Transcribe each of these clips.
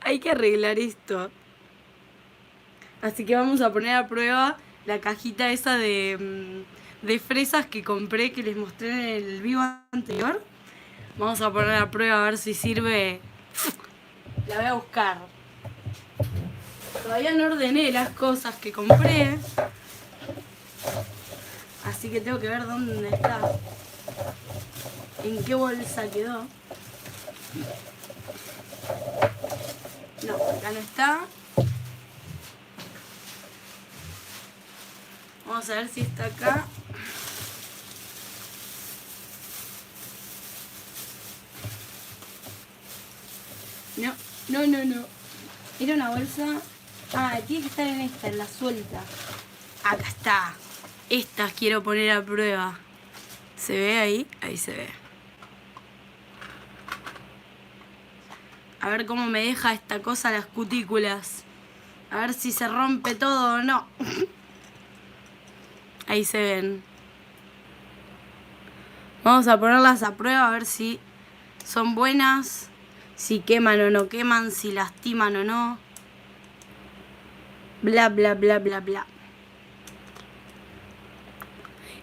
Hay que arreglar esto. Así que vamos a poner a prueba la cajita esa de fresas que compré, que les mostré en el vivo anterior. Vamos a poner a prueba a ver si sirve. La voy a buscar. Todavía no ordené las cosas que compré. Así que tengo que ver dónde está. En qué bolsa quedó. No, acá no está. Vamos a ver si está acá. No, no, no, no. Era una bolsa. Ah, tiene que estar en esta, en la suelta. Acá está. Estas quiero poner a prueba. ¿Se ve ahí? Ahí se ve. A ver cómo me deja esta cosa las cutículas. A ver si se rompe todo o no. Ahí se ven. Vamos a ponerlas a prueba a ver si son buenas. Si queman o no queman. Si lastiman o no. Bla, bla, bla, bla, bla.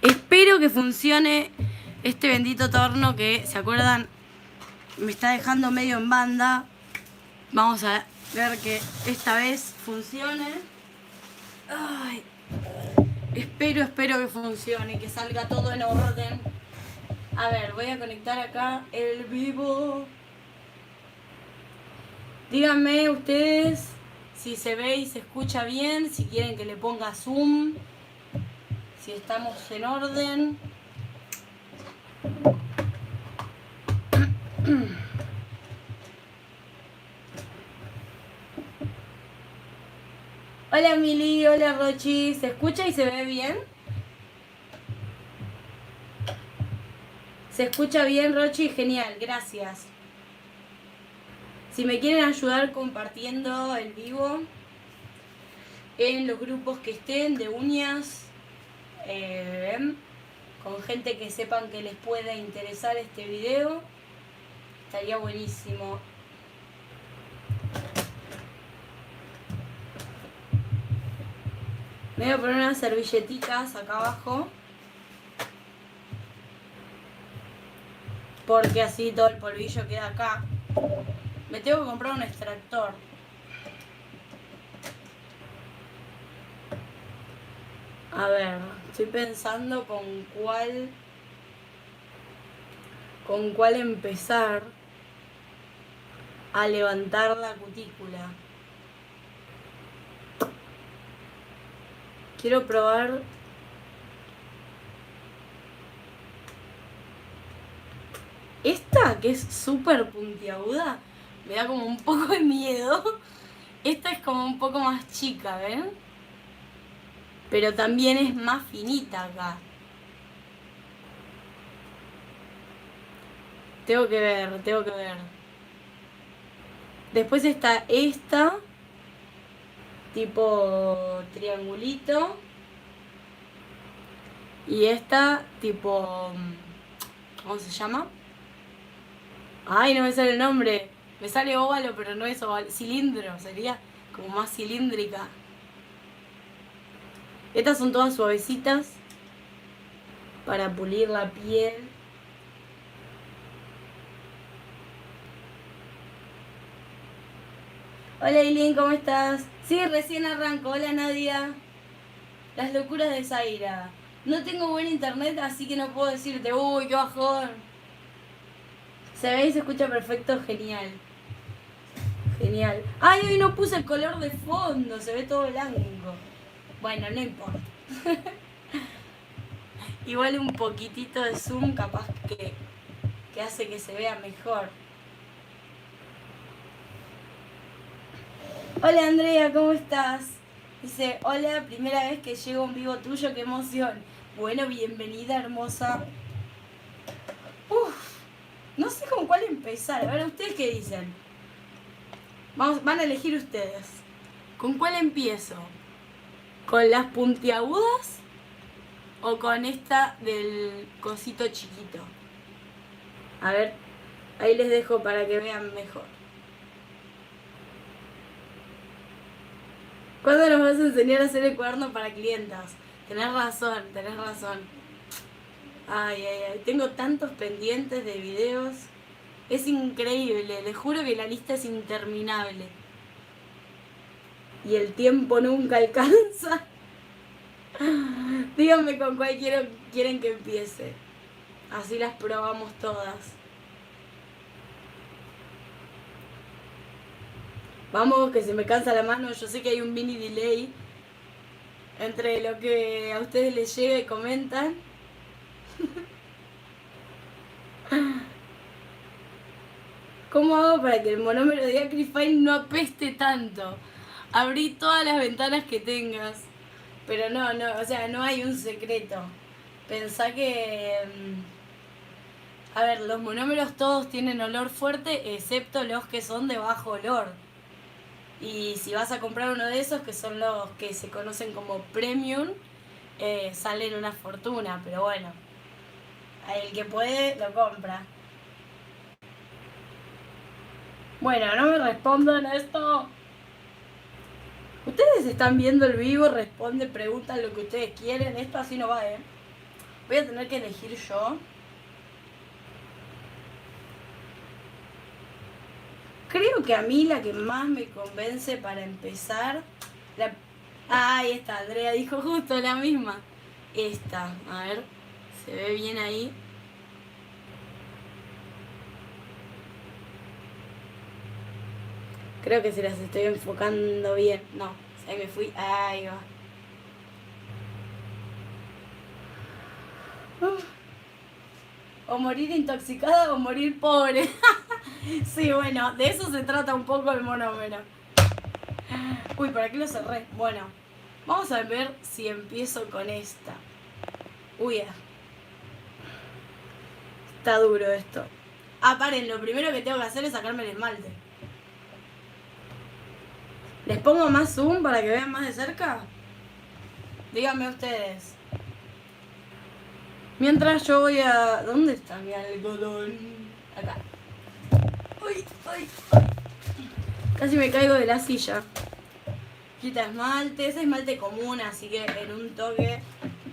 Espero que funcione este bendito torno que, ¿se acuerdan? Me está dejando medio en banda. Vamos a ver que esta vez funcione. Ay. Espero que funcione, que salga todo en orden. A ver, voy a conectar acá el vivo. Díganme ustedes si se ve y se escucha bien, si quieren que le ponga zoom, si estamos en orden. Hola Mili, hola Rochi, ¿se escucha y se ve bien? ¿Se escucha bien, Rochi? Genial, gracias. Si me quieren ayudar compartiendo el vivo en los grupos que estén de uñas, con gente que sepan que les pueda interesar este video, estaría buenísimo. Me voy a poner unas servilletitas acá abajo, porque así todo el polvillo queda acá. Me tengo que comprar un extractor. A ver, estoy pensando con cuál empezar a levantar la cutícula. Quiero probar esta, que es súper puntiaguda. Me da como un poco de miedo. Esta es como un poco más chica, ¿ven? Pero también es más finita acá. Tengo que ver. Después está esta, tipo triangulito. Y esta, tipo... ¿cómo se llama? Ay, no me sale el nombre. Me sale óvalo, pero no es óvalo. Cilindro, sería como más cilíndrica. Estas son todas suavecitas para pulir la piel. Hola Eileen, ¿cómo estás? Sí, recién arranco. Hola Nadia. Las locuras de Zaira. No tengo buen internet, así que no puedo decirte, uy, qué bajón. Se ve y se escucha perfecto, genial. Genial. Ay, hoy no puse el color de fondo, se ve todo blanco. Bueno, no importa. Igual un poquitito de zoom capaz que hace que se vea mejor. Hola Andrea, ¿cómo estás? Dice, hola, primera vez que llego a un vivo tuyo, qué emoción. Bueno, bienvenida, hermosa. Uf, no sé con cuál empezar. A ver, ¿ustedes qué dicen? Van a elegir ustedes. ¿Con cuál empiezo? ¿Con las puntiagudas o con esta del cosito chiquito? A ver, ahí les dejo para que vean mejor. ¿Cuándo nos vas a enseñar a hacer el cuaderno para clientas? Tenés razón, tenés razón. Ay, ay, ay. Tengo tantos pendientes de videos. Es increíble, les juro que la lista es interminable. Y el tiempo nunca alcanza. Díganme con cuál quieren que empiece. Así las probamos todas. Vamos, que se me cansa la mano. Yo sé que hay un mini delay entre lo que a ustedes les llega y comentan. ¿Cómo hago para que el monómero de Acrifine no apeste tanto? Abrí todas las ventanas que tengas. Pero no, o sea, no hay un secreto. Pensá que... A ver, los monómeros todos tienen olor fuerte, excepto los que son de bajo olor. Y si vas a comprar uno de esos, que son los que se conocen como premium, salen una fortuna, pero bueno, el que puede lo compra. Bueno, no me respondan a esto. Ustedes están viendo el vivo, responden, preguntan lo que ustedes quieren. Esto así no va, Voy a tener que elegir yo. Creo que a mí la que más me convence para empezar... ahí está, Andrea dijo justo la misma. Esta, a ver, se ve bien ahí. Creo que se las estoy enfocando bien. No, ahí me fui. Ahí va. O morir intoxicada o morir pobre. Sí, bueno, de eso se trata un poco el monómero. Uy, ¿para qué lo cerré? Bueno, vamos a ver si empiezo con esta. Uy, está duro esto. Paren, lo primero que tengo que hacer es sacarme el esmalte. ¿Les pongo más zoom para que vean más de cerca? Díganme ustedes. Mientras yo voy a... ¿Dónde está mi algodón? Acá. Uy. Casi me caigo de la silla. Quita esmalte. Es esmalte común, así que en un toque...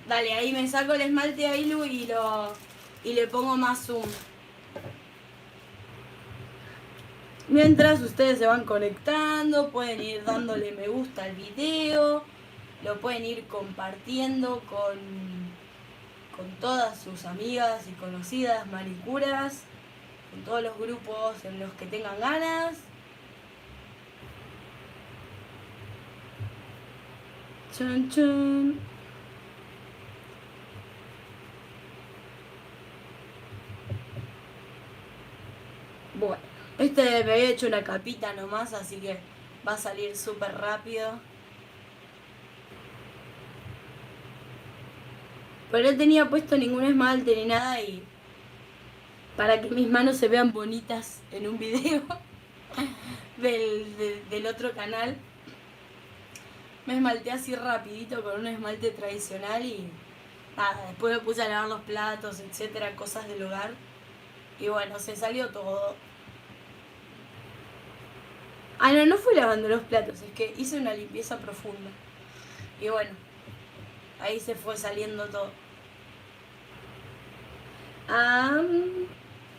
Dale, ahí me saco el esmalte a Ilu y le pongo más zoom. Mientras ustedes se van conectando, pueden ir dándole me gusta al video, lo pueden ir compartiendo con todas sus amigas y conocidas manicuras, con todos los grupos en los que tengan ganas. Chun, chun. Bueno, me había hecho una capita nomás, así que va a salir súper rápido. Pero no tenía puesto ningún esmalte ni nada y para que mis manos se vean bonitas en un video del otro canal, me esmalté así rapidito con un esmalte tradicional y nada, después me puse a lavar los platos, etcétera, cosas del hogar y bueno, se salió todo. No fui lavando los platos, es que hice una limpieza profunda y bueno, ahí se fue saliendo todo.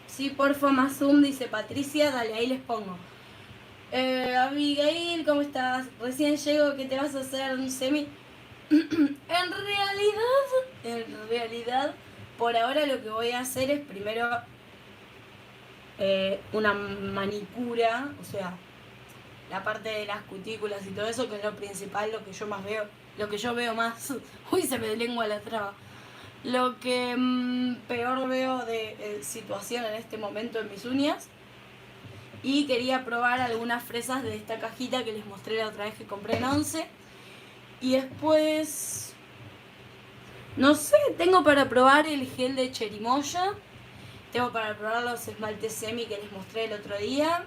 Sí, porfa, más zoom, dice Patricia. Dale, ahí les pongo. Abigail, ¿cómo estás? Recién llego, ¿qué te vas a hacer un semi? En realidad, por ahora lo que voy a hacer es primero una manicura, o sea, la parte de las cutículas y todo eso, que es lo principal, lo que yo más veo, lo que yo veo más. Uy, se me lengua la traba. Lo que peor veo de situación en este momento en mis uñas. Y quería probar algunas fresas de esta cajita que les mostré la otra vez que compré en 11. Y después... No sé, tengo para probar el gel de cherimoya. Tengo para probar los esmaltes semi que les mostré el otro día.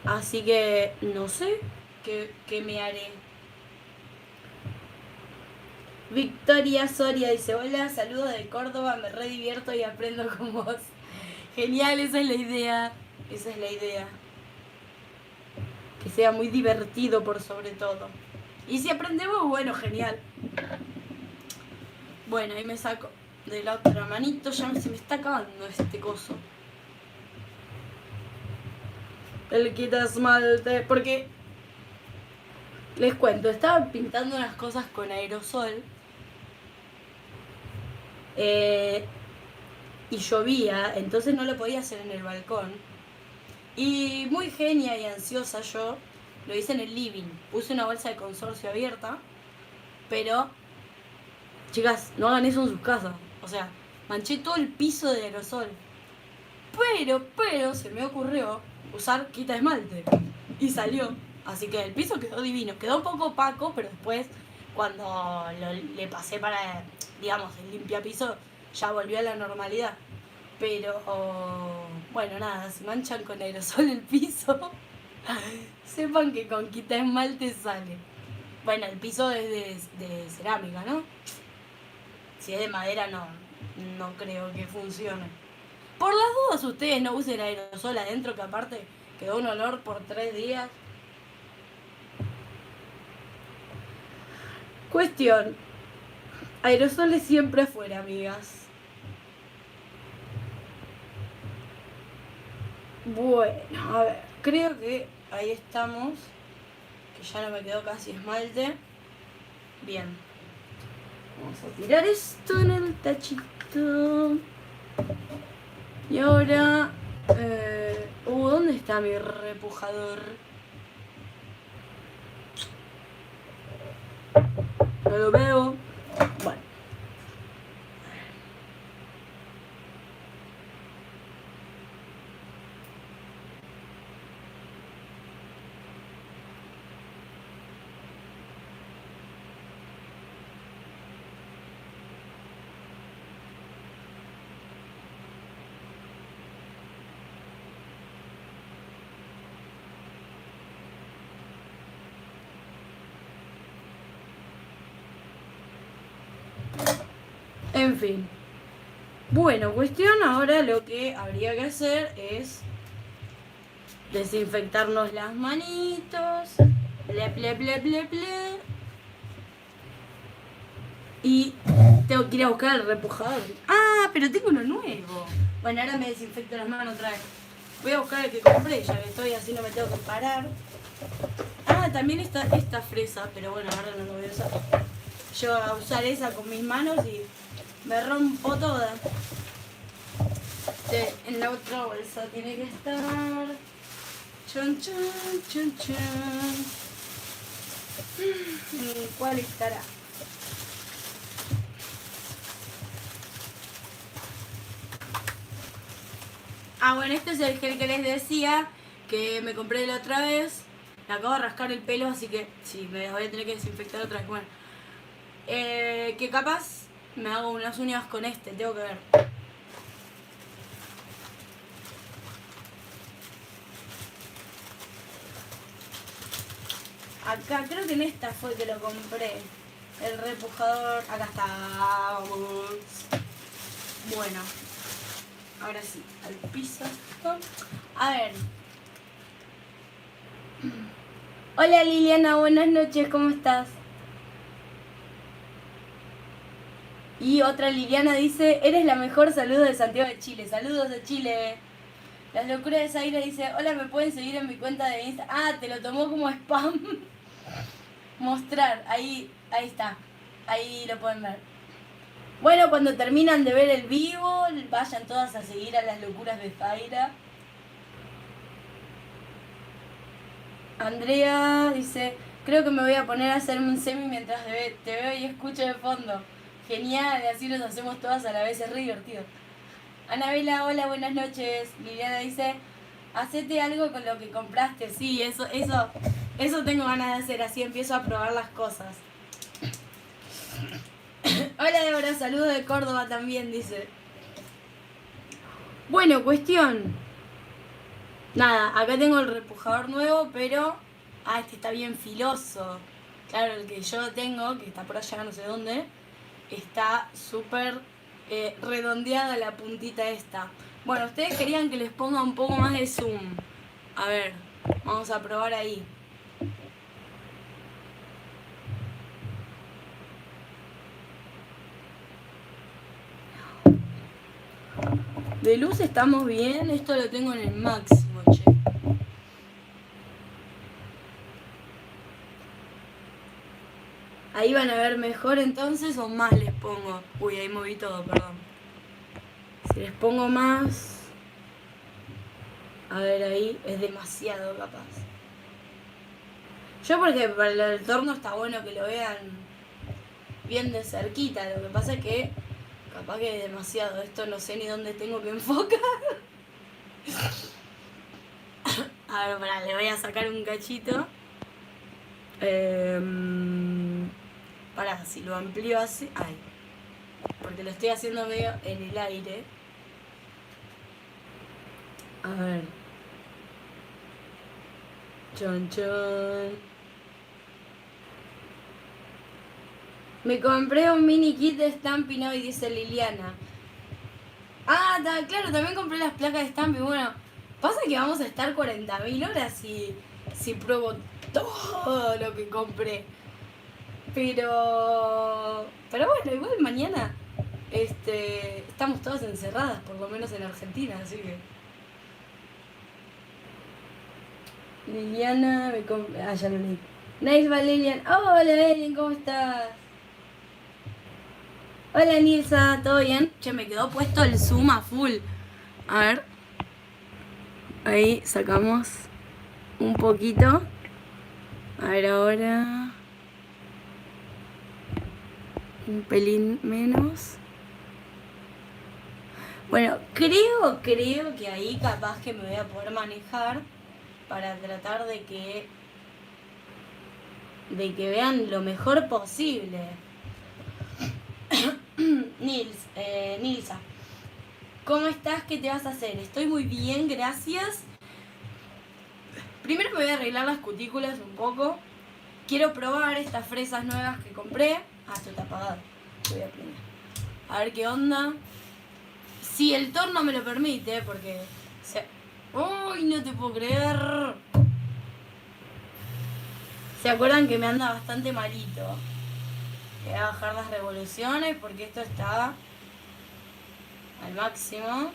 Así que no sé qué me haré. Victoria Soria dice, hola, saludos de Córdoba, me re divierto y aprendo con vos. Genial, esa es la idea. que sea muy divertido por sobre todo. Y si aprendemos, bueno, genial. Bueno, ahí me saco de la otra manito, ya se me está acabando este coso. El quita esmalte, porque les cuento, estaba pintando unas cosas con aerosol y llovía, entonces no lo podía hacer en el balcón. Y muy genia y ansiosa yo, lo hice en el living. Puse una bolsa de consorcio abierta, pero, chicas, no hagan eso en sus casas. O sea, manché todo el piso de aerosol. Pero, se me ocurrió usar quita esmalte. Y salió. Así que el piso quedó divino. Quedó un poco opaco, pero después, cuando le pasé para, digamos, el limpiapiso, ya volvió a la normalidad. Pero, bueno, nada, si manchan con aerosol el piso, sepan que con quita esmalte sale. Bueno, el piso es de cerámica, ¿no? Si es de madera, no creo que funcione. Por las dudas, ustedes no usen aerosol adentro, que aparte quedó un olor por 3 días. Cuestión. Aerosoles siempre afuera, amigas. Bueno, a ver, creo que ahí estamos. Que ya no me quedó casi esmalte. Bien. Vamos a tirar esto en el tachito. Y ahora... ¿dónde está mi repujador? No lo veo. Bueno. En fin. Bueno, cuestión ahora lo que habría que hacer es desinfectarnos las manitos. Ble. Y tengo que ir a buscar el repujador. Ah, pero tengo uno nuevo. Bueno, ahora me desinfecto las manos otra vez. Voy a buscar el que compré, ya que estoy así, no me tengo que parar. Ah, también está esta fresa, pero bueno, ahora no lo voy a usar. Yo voy a usar esa con mis manos y me rompo toda. En la otra bolsa tiene que estar. Chon. ¿En cuál estará? Ah, bueno, este es el gel que les decía que me compré la otra vez. Me acabo de rascar el pelo, así que sí, me voy a tener que desinfectar otra vez. Bueno, que capaz me hago unas uñas con este, tengo que ver. Acá, creo que en esta fue que lo compré. El repujador, acá está, vamos. Bueno, ahora sí, al piso. A ver. Hola Liliana, buenas noches, ¿cómo estás? Y otra Liliana dice, eres la mejor, saludos de Santiago de Chile. Saludos de Chile. Las locuras de Zaira dice, hola, ¿me pueden seguir en mi cuenta de Insta? Ah, te lo tomó como spam. Mostrar, ahí está. Ahí lo pueden ver. Bueno, cuando terminan de ver el vivo, vayan todas a seguir a las locuras de Zaira. Andrea dice, creo que me voy a poner a hacerme un semi mientras te veo y escucho de fondo. Genial, así nos hacemos todas a la vez, es re divertido. Anabela, hola, buenas noches. Liliana dice, hacete algo con lo que compraste. Sí, eso tengo ganas de hacer, así empiezo a probar las cosas. Hola Débora, saludos de Córdoba también, dice. Bueno, cuestión. Nada, acá tengo el repujador nuevo, pero... Ah, este está bien filoso. Claro, el que yo tengo, que está por allá, no sé dónde, está súper redondeada la puntita esta. Bueno, ustedes querían que les ponga un poco más de zoom. A ver, Vamos a probar ahí. De luz estamos bien, esto lo tengo en el máximo, che. Ahí van a ver mejor entonces o más les pongo. Uy, ahí moví todo, perdón. Si les pongo más... A ver, ahí es demasiado capaz. Yo porque para el entorno está bueno que lo vean bien de cerquita. Lo que pasa es que capaz que es demasiado. Esto no sé ni dónde tengo que enfocar. A ver, pará, le voy a sacar un cachito. Pará, si lo amplío así... Ay, porque lo estoy haciendo medio en el aire. A ver. Chon chon. Me compré un mini kit de Stampin' Up, dice Liliana. Ah, claro, también compré las placas de Stampin'. Bueno, pasa que vamos a estar 40.000 horas si pruebo todo lo que compré. Pero bueno, igual mañana estamos todas encerradas, por lo menos en Argentina, así que... Liliana, me compré... Ah, ya lo leí. Nice Valerian. Hola, Ellen, ¿cómo estás? Hola, Nilsa, ¿todo bien? Che, me quedó puesto el zoom a full. A ver. Ahí sacamos un poquito. A ver ahora. Un pelín menos. Bueno, creo que ahí capaz que me voy a poder manejar para tratar de que vean lo mejor posible. Nilsa, ¿cómo estás? ¿Qué te vas a hacer? Estoy muy bien, gracias. Primero me voy a arreglar las cutículas un poco. Quiero probar estas fresas nuevas que compré. Ah, esto está apagado. Voy a prender. A ver qué onda. Si el torno me lo permite, porque... ¡Uy, no te puedo creer! ¿Se acuerdan que me anda bastante malito? Voy a bajar las revoluciones porque esto está al máximo.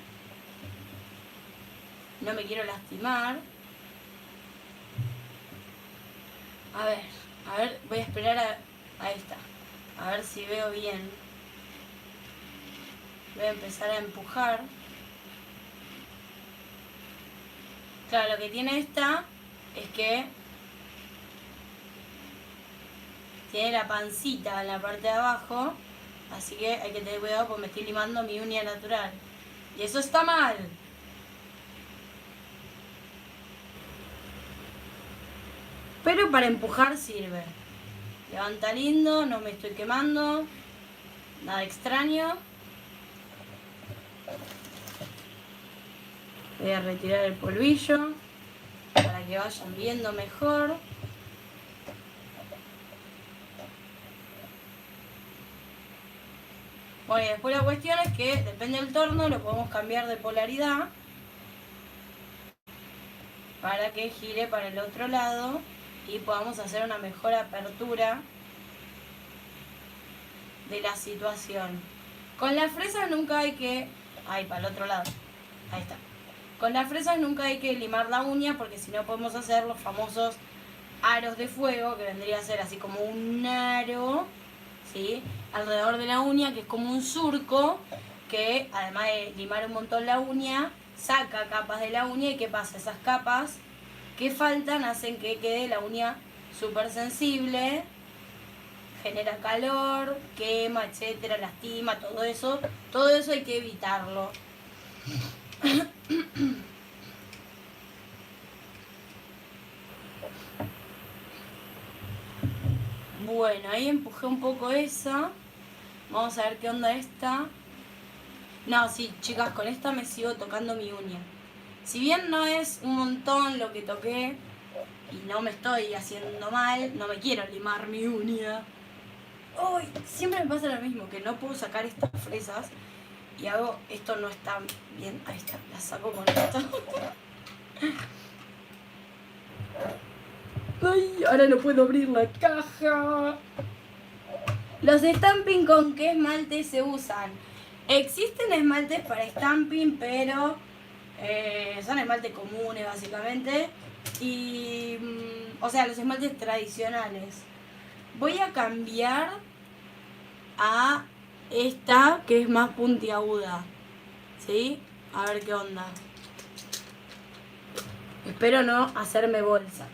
No me quiero lastimar. A ver, voy a esperar a... Ahí está. A ver si veo bien. Voy a empezar a empujar. Claro, lo que tiene esta es que tiene la pancita en la parte de abajo, así que hay que tener cuidado porque me estoy limando mi uña natural. Y eso está mal. Pero para empujar sirve. Levanta lindo, no me estoy quemando. Nada extraño. Voy a retirar el polvillo para que vayan viendo mejor. Bueno, y después la cuestión es que depende del torno, lo podemos cambiar de polaridad para que gire para el otro lado y podamos hacer una mejor apertura de la situación. Con las fresas nunca hay que... Ahí, para el otro lado. Ahí está. Con las fresas nunca hay que limar la uña porque si no podemos hacer los famosos aros de fuego, que vendría a ser así como un aro, ¿sí?, alrededor de la uña, que es como un surco, que además de limar un montón la uña, saca capas de la uña. ¿Y qué pasa? Esas capas que faltan hacen que quede la uña súper sensible, genera calor, quema, etcétera, lastima, todo eso hay que evitarlo. Bueno, ahí empujé un poco esa. Vamos a ver qué onda esta. No, sí, chicas, con esta me sigo tocando mi uña. Si bien no es un montón lo que toqué y no me estoy haciendo mal, no me quiero limar mi uña. Uy, siempre me pasa lo mismo, que no puedo sacar estas fresas y hago... Esto no está bien. Ahí está, la saco con esto. Ay, ahora no puedo abrir la caja. Los stamping, ¿con qué esmalte se usan? Existen esmaltes para stamping, pero son esmaltes comunes básicamente. Y, o sea, los esmaltes tradicionales. Voy a cambiar a esta que es más puntiaguda. ¿Sí? A ver qué onda. Espero no hacerme bolsa.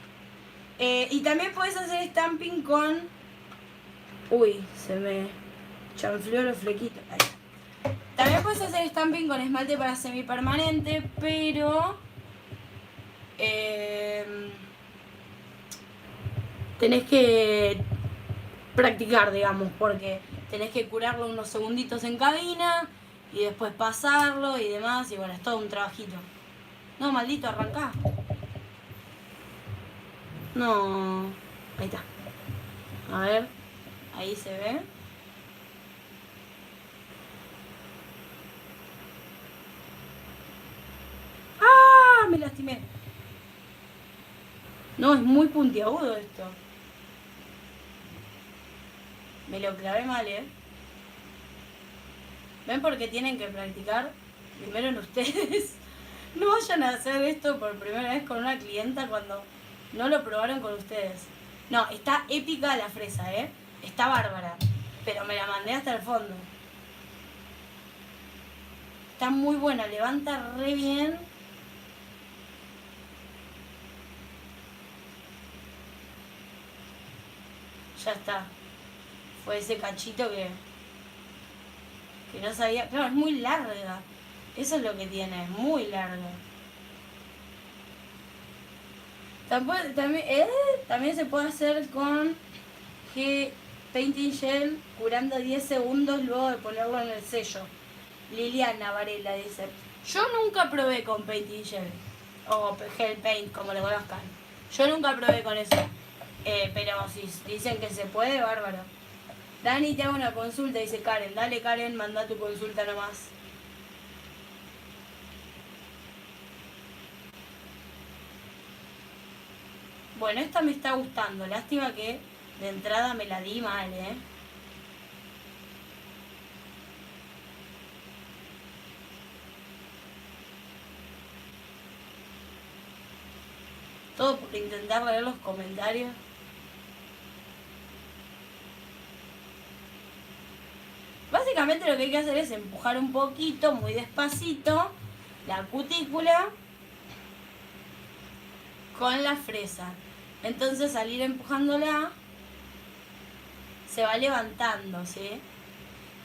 Y también puedes hacer stamping con... Uy, se me chanfleó los flequitos. Ahí. También puedes hacer stamping con esmalte para semipermanente, pero... tenés que practicar, digamos, porque tenés que curarlo unos segunditos en cabina y después pasarlo y demás, y bueno, es todo un trabajito. No, maldito, arrancá. No. Ahí está. A ver. Ahí se ve. ¡Ah! Me lastimé. No, es muy puntiagudo esto. Me lo clavé mal, ¿eh? ¿Ven por qué tienen que practicar? Primero en ustedes. No vayan a hacer esto por primera vez con una clienta cuando no lo probaron con ustedes. No, está épica la fresa, ¿eh? Está bárbara. Pero me la mandé hasta el fondo. Está muy buena, levanta re bien. Ya está. Fue ese cachito que no sabía. Claro, es muy larga. Eso es lo que tiene, es muy larga. También se puede hacer con Painting Gel curando 10 segundos luego de ponerlo en el sello. Liliana Varela dice: yo nunca probé con Painting Gel o Gel Paint, como lo conozcan. Yo nunca probé con eso. Pero si dicen que se puede, bárbaro. Dani, te hago una consulta, dice Karen. Dale, Karen, manda tu consulta nomás. Bueno, esta me está gustando. Lástima que de entrada me la di mal, ¿eh? Todo por intentar leer los comentarios. Básicamente lo que hay que hacer es empujar un poquito, muy despacito, la cutícula con la fresa. Entonces al ir empujándola se va levantando, ¿sí?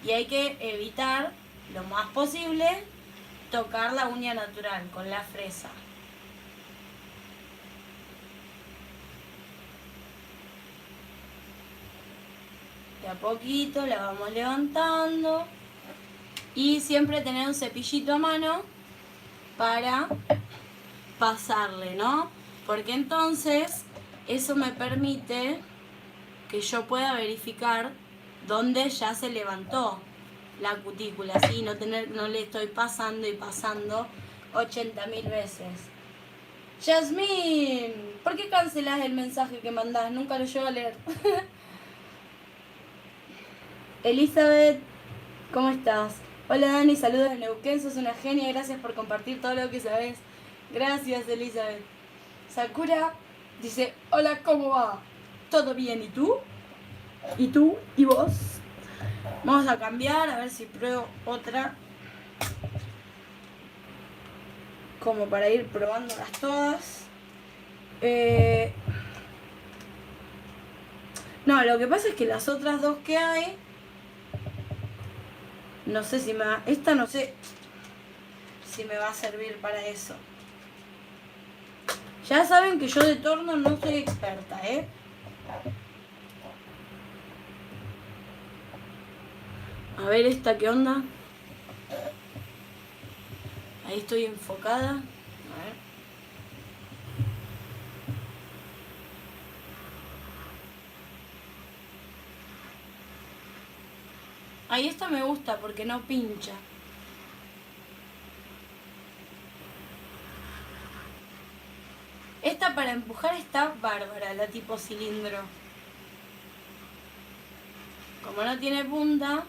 Y hay que evitar lo más posible tocar la uña natural con la fresa. De a poquito la vamos levantando y siempre tener un cepillito a mano para pasarle, ¿no? Porque entonces eso me permite que yo pueda verificar dónde ya se levantó la cutícula, ¿sí? No le estoy pasando y pasando 80.000 veces. Yasmín, ¿por qué cancelás el mensaje que mandás? Nunca lo llevo a leer. Elizabeth, ¿cómo estás? Hola Dani, saludos de Neuquén, sos una genia, gracias por compartir todo lo que sabes. Gracias Elizabeth. Sakura dice: hola, ¿cómo va? ¿Todo bien? ¿Y tú? ¿Y tú? ¿Y vos? Vamos a cambiar, a ver si pruebo otra. Como para ir probándolas todas. No, lo que pasa es que las otras dos que hay... No sé si me va... Esta no sé si me va a servir para eso. Ya saben que yo de torno no soy experta, ¿eh? A ver esta, ¿qué onda? Ahí estoy enfocada. A ver. Ahí esta me gusta porque no pincha. Esta para empujar está bárbara, la tipo cilindro. Como no tiene punta,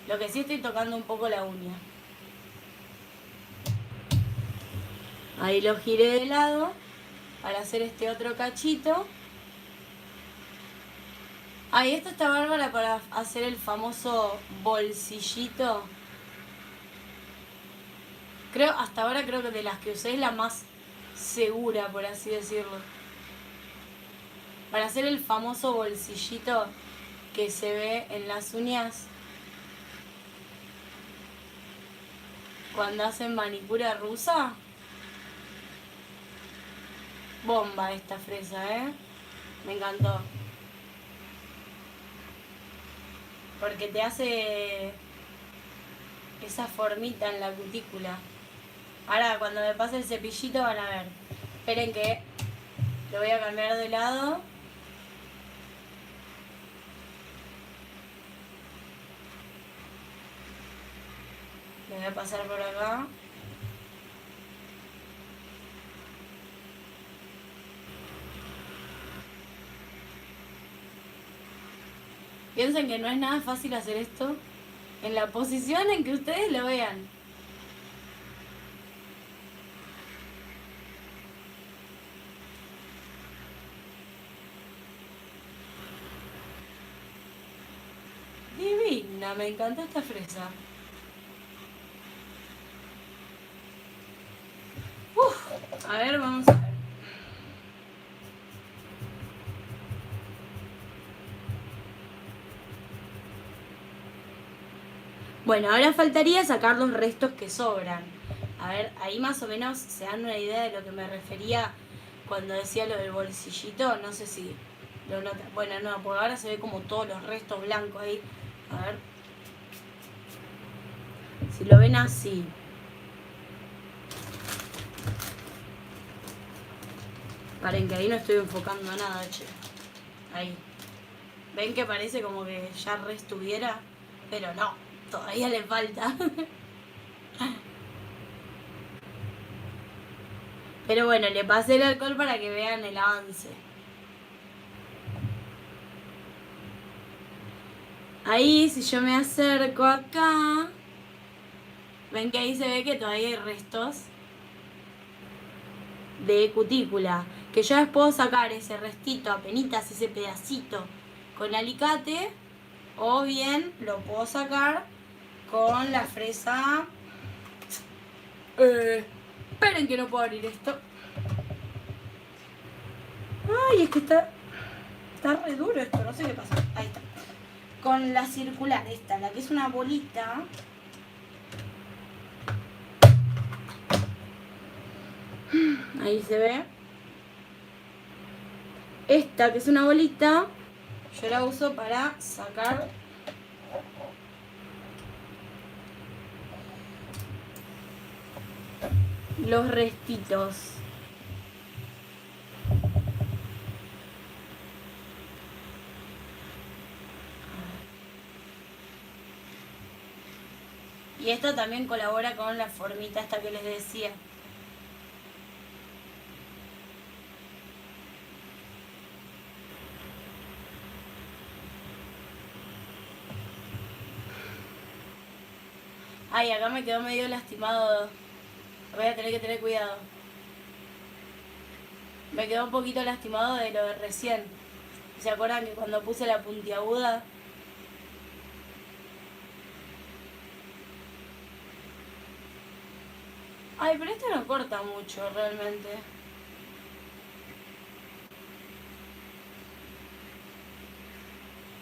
lo que sí estoy tocando un poco la uña. Ahí lo giré de lado para hacer este otro cachito. Ahí esta está bárbara para hacer el famoso bolsillito. Hasta ahora creo que de las que usé es la más segura, por así decirlo. Para hacer el famoso bolsillito que se ve en las uñas cuando hacen manicura rusa. Bomba esta fresa, me encantó. Porque te hace esa formita en la cutícula. Ahora cuando me pase el cepillito van a ver. Esperen que lo voy a cambiar de lado. Le voy a pasar por acá. Piensen que no es nada fácil hacer esto en la posición en que ustedes lo vean. Divina, me encanta esta fresa. A ver, vamos a ver. Bueno, ahora faltaría sacar los restos que sobran. A ver, ahí más o menos se dan una idea de lo que me refería cuando decía lo del bolsillito. No sé si lo notan. Bueno, no, porque ahora se ve como todos los restos blancos ahí. A ver. Si lo ven así. Paren que ahí no estoy enfocando nada, che. Ahí. ¿Ven que parece como que ya reestuviera? Pero no, todavía le falta. Pero bueno, le pasé el alcohol para que vean el avance. Ahí, si yo me acerco acá, ven que ahí se ve que todavía hay restos de cutícula. Que yo les puedo sacar ese restito, apenitas, ese pedacito, con alicate. O bien lo puedo sacar con la fresa. Esperen que no puedo abrir esto. Ay, es que está re duro esto, no sé qué pasa. Ahí está. Con la circular esta, la que es una bolita. Ahí se ve. Esta que es una bolita, yo la uso para sacar los restitos. Y esto también colabora con la formita esta que les decía. Ay, acá me quedó medio lastimado. Voy a tener que tener cuidado. Me quedó un poquito lastimado de lo de recién. ¿Se acuerdan que cuando puse la puntiaguda? Ay, pero esto no corta mucho realmente.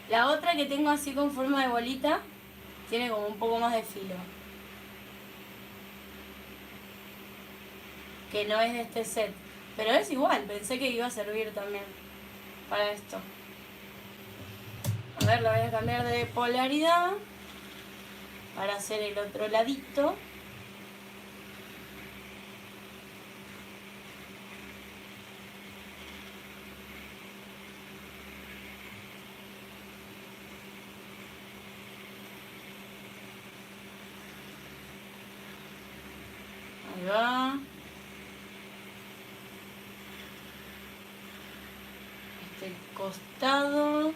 La otra que tengo así con forma de bolita tiene como un poco más de filo. Que no es de este set. Pero es igual, pensé que iba a servir también para esto. A ver, lo voy a cambiar de polaridad para hacer el otro ladito. Ahí va. el costado.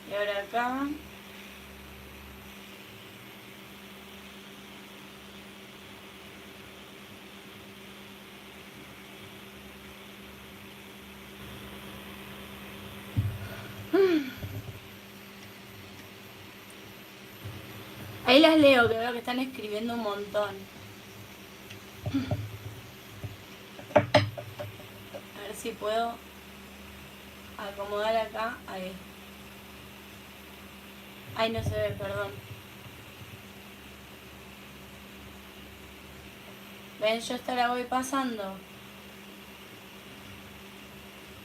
Y ahora acá. Ahí las leo, que veo que están escribiendo un montón. A ver si puedo acomodar acá. Ahí. Ahí no se ve, perdón. Ven, yo esta la voy pasando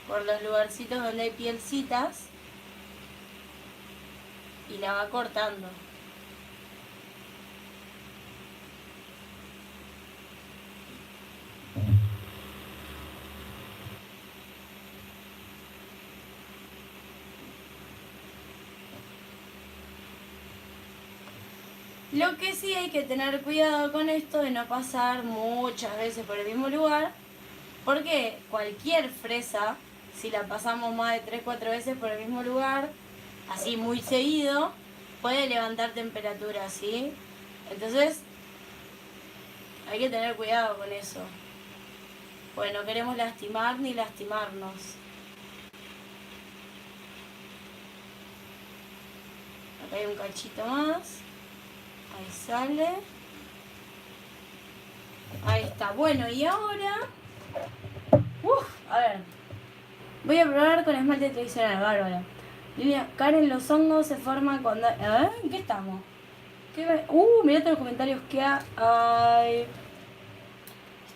por los lugarcitos donde hay pielcitas y la va cortando. Lo que sí hay que tener cuidado con esto de no pasar muchas veces por el mismo lugar, porque cualquier fresa, si la pasamos más de 3-4 veces por el mismo lugar, así muy seguido, puede levantar temperatura, ¿sí? Entonces, hay que tener cuidado con eso. Pues no queremos lastimar ni lastimarnos. Acá hay un cachito más. Ahí sale. Ahí está. Bueno, y ahora... a ver. Voy a probar con esmalte tradicional, bárbaro. Lilia, Karen, los hongos se forman cuando... ¿En qué estamos? Mirá todos los comentarios que hay.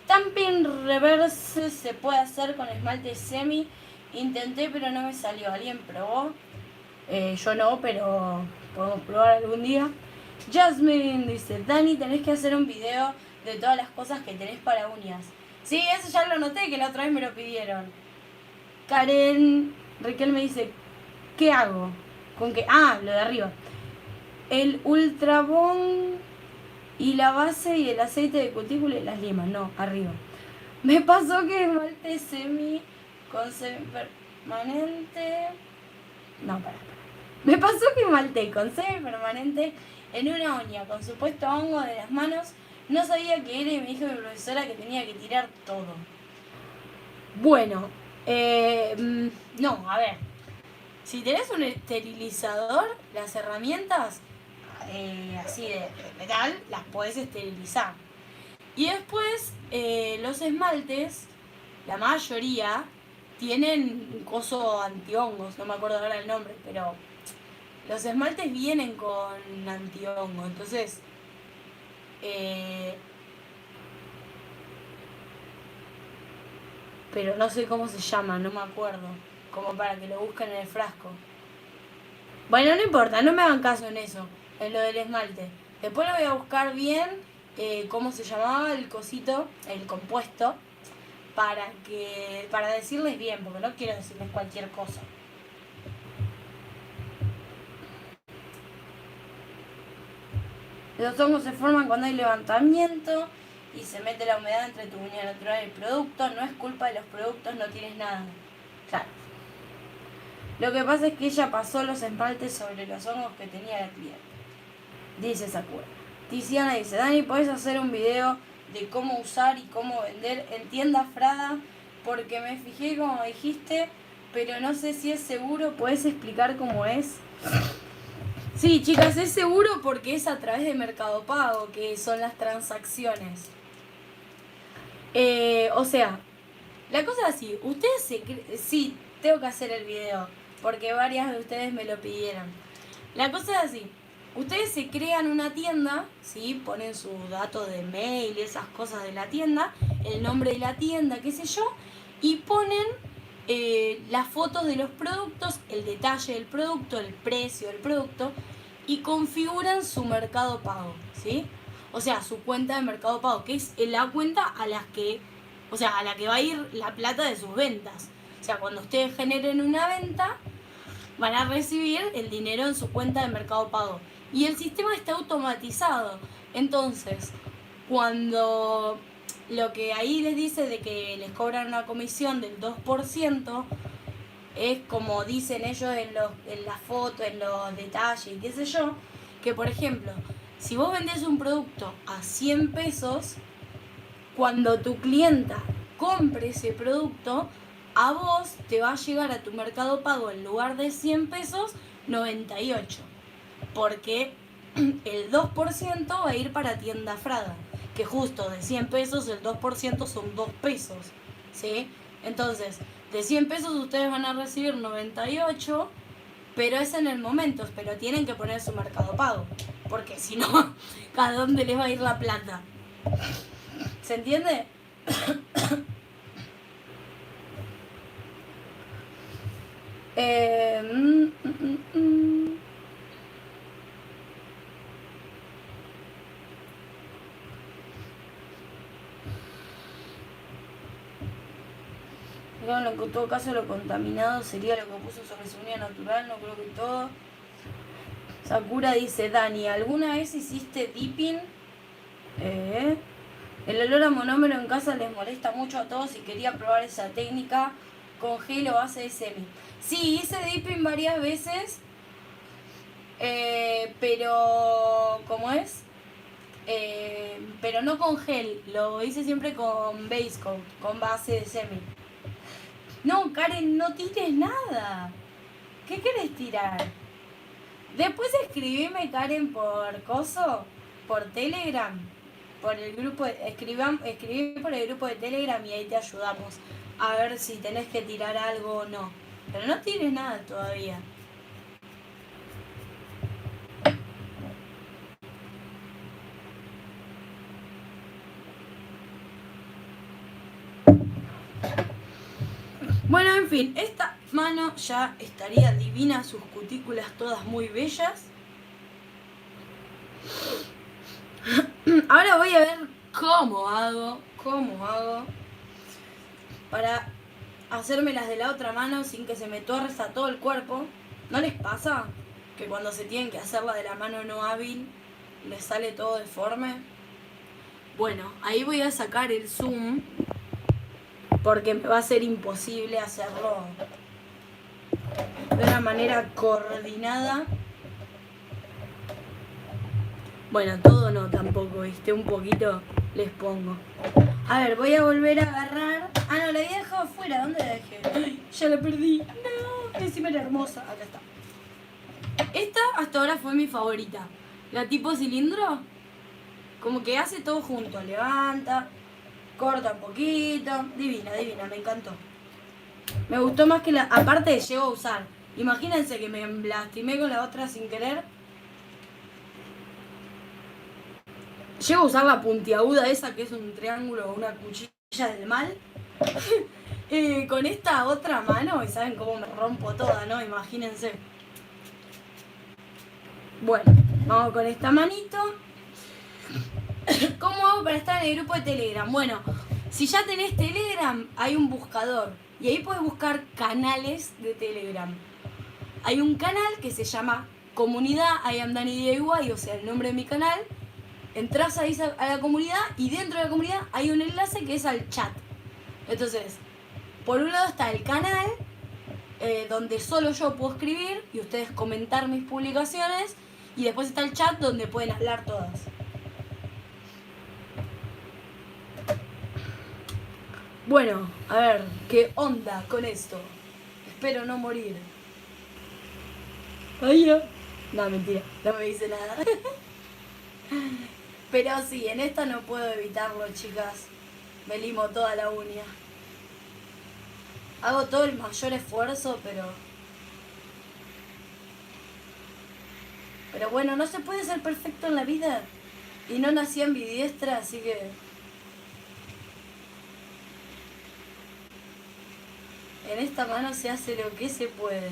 Stamping reverse se puede hacer con esmalte semi. Intenté, pero no me salió. ¿Alguien probó? Yo no, pero podemos probar algún día. Jasmine dice, Dani, tenés que hacer un video de todas las cosas que tenés para uñas. Sí, eso ya lo noté, que la otra vez me lo pidieron. Karen, Raquel me dice, ¿qué hago? ¿Con qué? Lo de arriba. El Ultra Bond y la base y el aceite de cutícula y las limas. No, arriba. Me pasó que esmalte semi con semi permanente... No, para. Me pasó que esmalte con semi permanente en una uña con supuesto hongo de las manos. No sabía que era y me dijo mi profesora que tenía que tirar todo. Bueno, no, a ver. Si tenés un esterilizador, las herramientas así de metal las podés esterilizar. Y después los esmaltes, la mayoría, tienen un coso antihongos, no me acuerdo ahora el nombre, pero los esmaltes vienen con antihongo, entonces pero no sé cómo se llama, no me acuerdo, como para que lo busquen en el frasco. Bueno, no importa, no me hagan caso en eso, en lo del esmalte. Después lo voy a buscar bien cómo se llamaba el cosito, el compuesto, para decirles bien, porque no quiero decirles cualquier cosa. Los hongos se forman cuando hay levantamiento y se mete la humedad entre tu uña natural y el producto. No es culpa de los productos, no tienes nada. Claro. Lo que pasa es que ella pasó los esmaltes sobre los hongos que tenía la cliente. Dice Sakura. Tiziana dice, Dani, ¿podés hacer un video de cómo usar y cómo vender en tienda Frada? Porque me fijé como dijiste, pero no sé si es seguro. ¿Podés explicar cómo es? Sí, chicas, es seguro porque es a través de Mercado Pago, que son las transacciones. O sea, la cosa es así, ustedes sí, tengo que hacer el video, porque varias de ustedes me lo pidieron. La cosa es así, ustedes se crean una tienda, ¿sí? Ponen su dato de mail, esas cosas de la tienda, el nombre de la tienda, qué sé yo, y ponen las fotos de los productos, el detalle del producto, el precio del producto, y configuran su Mercado Pago, ¿sí? O sea, su cuenta de Mercado Pago, que es la cuenta a la que va a ir la plata de sus ventas. O sea, cuando ustedes generen una venta, van a recibir el dinero en su cuenta de Mercado Pago. y el sistema está automatizado. Entonces, cuando lo que ahí les dice de que les cobran una comisión del 2%, es como dicen ellos en la foto, en los detalles, qué sé yo, que por ejemplo, si vos vendés un producto a 100 pesos, cuando tu clienta compre ese producto, a vos te va a llegar a tu Mercado Pago en lugar de 100 pesos, 98. Porque el 2% va a ir para Tienda Fraga, que justo de 100 pesos el 2% son 2 pesos, ¿sí? Entonces, de 100 pesos ustedes van a recibir 98, pero es en el momento, pero tienen que poner su Mercado Pago, porque si no, ¿a dónde les va a ir la plata? ¿Se entiende? eh, mm, mm, mm. En todo caso, lo contaminado sería lo que puso sobre su unidad natural, no creo que todo. Sakura dice, Dani, ¿alguna vez hiciste dipping? El olor a monómero en casa les molesta mucho a todos y quería probar esa técnica con gel o base de semi. Sí, hice dipping varias veces, pero ¿cómo es? Pero no con gel, lo hice siempre con base coat, con base de semi. No, Karen, no tires nada. ¿Qué querés tirar? Después escribime, Karen, por coso, por Telegram, por el grupo, escribí por el grupo de Telegram y ahí te ayudamos a ver si tenés que tirar algo o no. Pero no tires nada todavía. Bueno, en fin, esta mano ya estaría divina, sus cutículas todas muy bellas. Ahora voy a ver cómo hago para hacerme las de la otra mano sin que se me torza todo el cuerpo. ¿No les pasa que cuando se tienen que hacer la de la mano no hábil les sale todo deforme? Bueno, ahí voy a sacar el zoom porque me va a ser imposible hacerlo de una manera coordinada. Bueno, todo no tampoco, ¿viste? Un poquito les pongo. A ver, voy a volver a agarrar. Ah, no, la había dejado afuera. ¿Dónde la dejé? Ay, ya la perdí. No, encima era hermosa. Acá está. Esta hasta ahora fue mi favorita. La tipo cilindro. Como que hace todo junto. Levanta, corta un poquito. Divina, divina, me encantó. Me gustó más que la... Aparte llego a usar. Imagínense que me lastimé con la otra sin querer. Llego a usar la puntiaguda esa que es un triángulo o una cuchilla del mal. Con esta otra mano y saben cómo me rompo toda, ¿no? Imagínense. Bueno, vamos con esta manito. ¿Cómo hago para estar en el grupo de Telegram? Bueno, si ya tenés Telegram, hay un buscador. Y ahí podés buscar canales de Telegram. Hay un canal que se llama Comunidad I Am Dani DIY, o sea, el nombre de mi canal. Entrás ahí a la comunidad y dentro de la comunidad hay un enlace que es al chat. Entonces, por un lado está el canal, donde solo yo puedo escribir y ustedes comentar mis publicaciones. Y después está el chat donde pueden hablar todas. Bueno, a ver, ¿qué onda con esto? Espero no morir. Ay, ya. No, mentira, no me dice nada. Pero sí, en esta no puedo evitarlo, chicas. Me limo toda la uña. Hago todo el mayor esfuerzo, pero bueno, no se puede ser perfecto en la vida. Y no nací ambidiestra, así que... En esta mano se hace lo que se puede.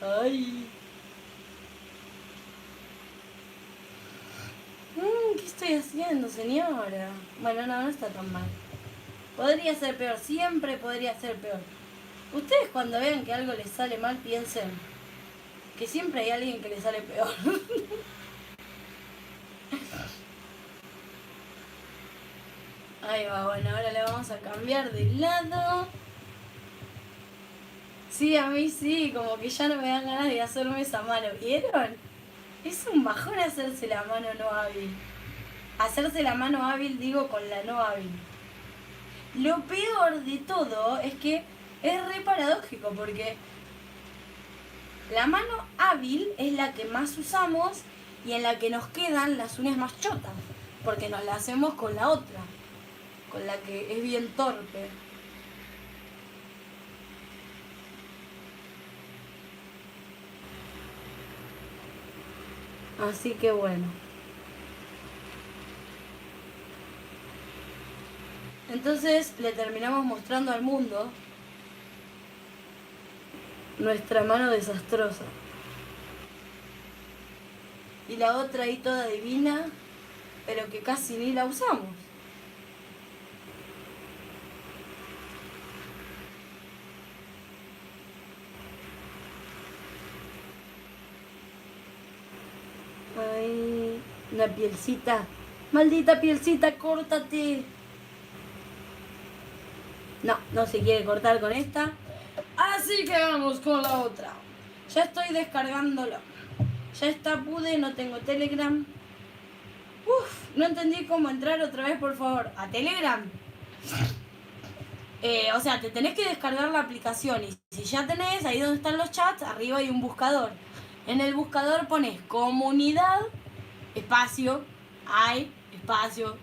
Ay. ¿Qué estoy haciendo, señora? Bueno, no está tan mal. Podría ser peor, siempre podría ser peor. Ustedes cuando vean que algo les sale mal, piensen que siempre hay alguien que les sale peor. Ahí va, bueno, ahora le vamos a cambiar de lado. Sí, a mí sí, como que ya no me dan ganas de hacerme esa mano. ¿Vieron? Es un bajón hacerse la mano no hábil. Hacerse la mano hábil, digo, con la no hábil. Lo peor de todo es que es re paradójico porque la mano hábil es la que más usamos y en la que nos quedan las uñas más chotas, porque nos la hacemos con la otra, con la que es bien torpe. Así que bueno. Entonces le terminamos mostrando al mundo nuestra mano desastrosa. Y la otra ahí toda divina, pero que casi ni la usamos. Ay, una pielcita. Maldita pielcita, córtate. No, no se quiere cortar con esta. Así que vamos con la otra. Ya estoy descargándolo. Ya está, pude, no tengo Telegram. Uf, no entendí cómo entrar otra vez, por favor. ¿A Telegram? O sea, te tenés que descargar la aplicación y si ya tenés, ahí donde están los chats, arriba hay un buscador. En el buscador pones comunidad, espacio, hay, espacio,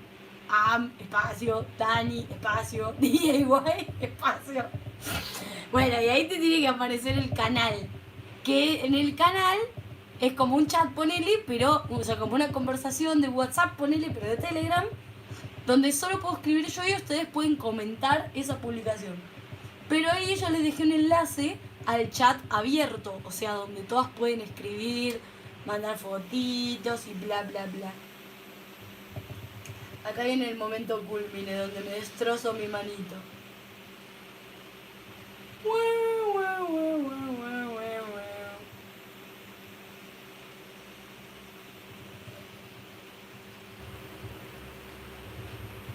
espacio, Dani, espacio, DIY, espacio. Bueno, y ahí te tiene que aparecer el canal. Que en el canal es como un chat, ponele, pero, o sea, como una conversación de WhatsApp, ponele, pero de Telegram, donde solo puedo escribir yo y ustedes pueden comentar esa publicación. Pero ahí yo les dejé un enlace al chat abierto, o sea, donde todas pueden escribir, mandar fotitos y bla, bla, bla. Acá viene el momento culmine, donde me destrozo mi manito.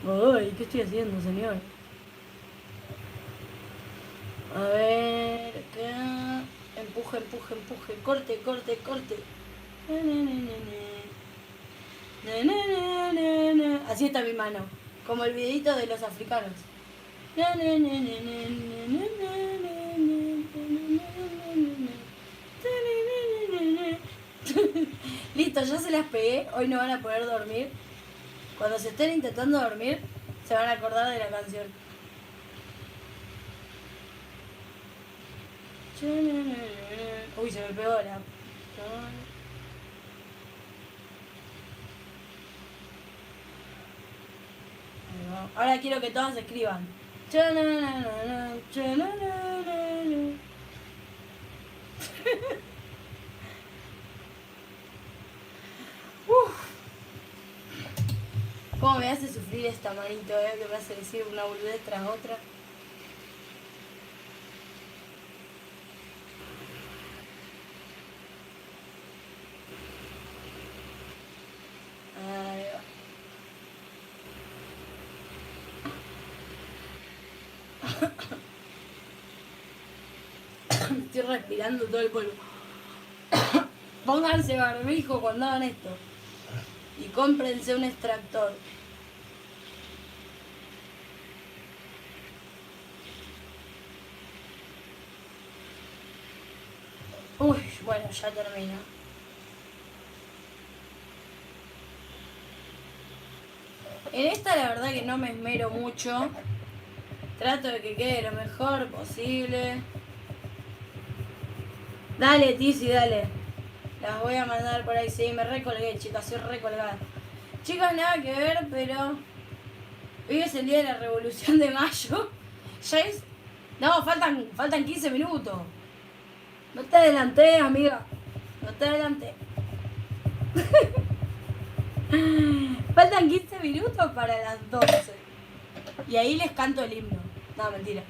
Ay, ¿qué estoy haciendo, señor? A ver, acá. Empuje, empuje, empuje. Corte, corte, corte. Así está mi mano. Como el videito de los africanos. Listo, ya se las pegué. Hoy no van a poder dormir. Cuando se estén intentando dormir, se van a acordar de la canción. Uy, se me pegó la... Ahora quiero que todas escriban. ¿Cómo me hace sufrir esta manito, que me hace decir una boludez tras otra? Ahí va. Estoy respirando todo el polvo. Pónganse barbijo cuando hagan esto. Y cómprense un extractor. Uy, bueno, ya termino. En esta la verdad que no me esmero mucho. Trato de que quede lo mejor posible. Dale, Tizi, dale. Las voy a mandar por ahí. Sí, me recolgué, chicas, soy recolgada. Chicas, nada que ver, pero... Hoy es el día de la Revolución de Mayo. Ya es... No, faltan 15 minutos. No te adelanté, amiga. No te adelanté. Faltan 15 minutos para las 12. Y ahí les canto el himno. No, mentira.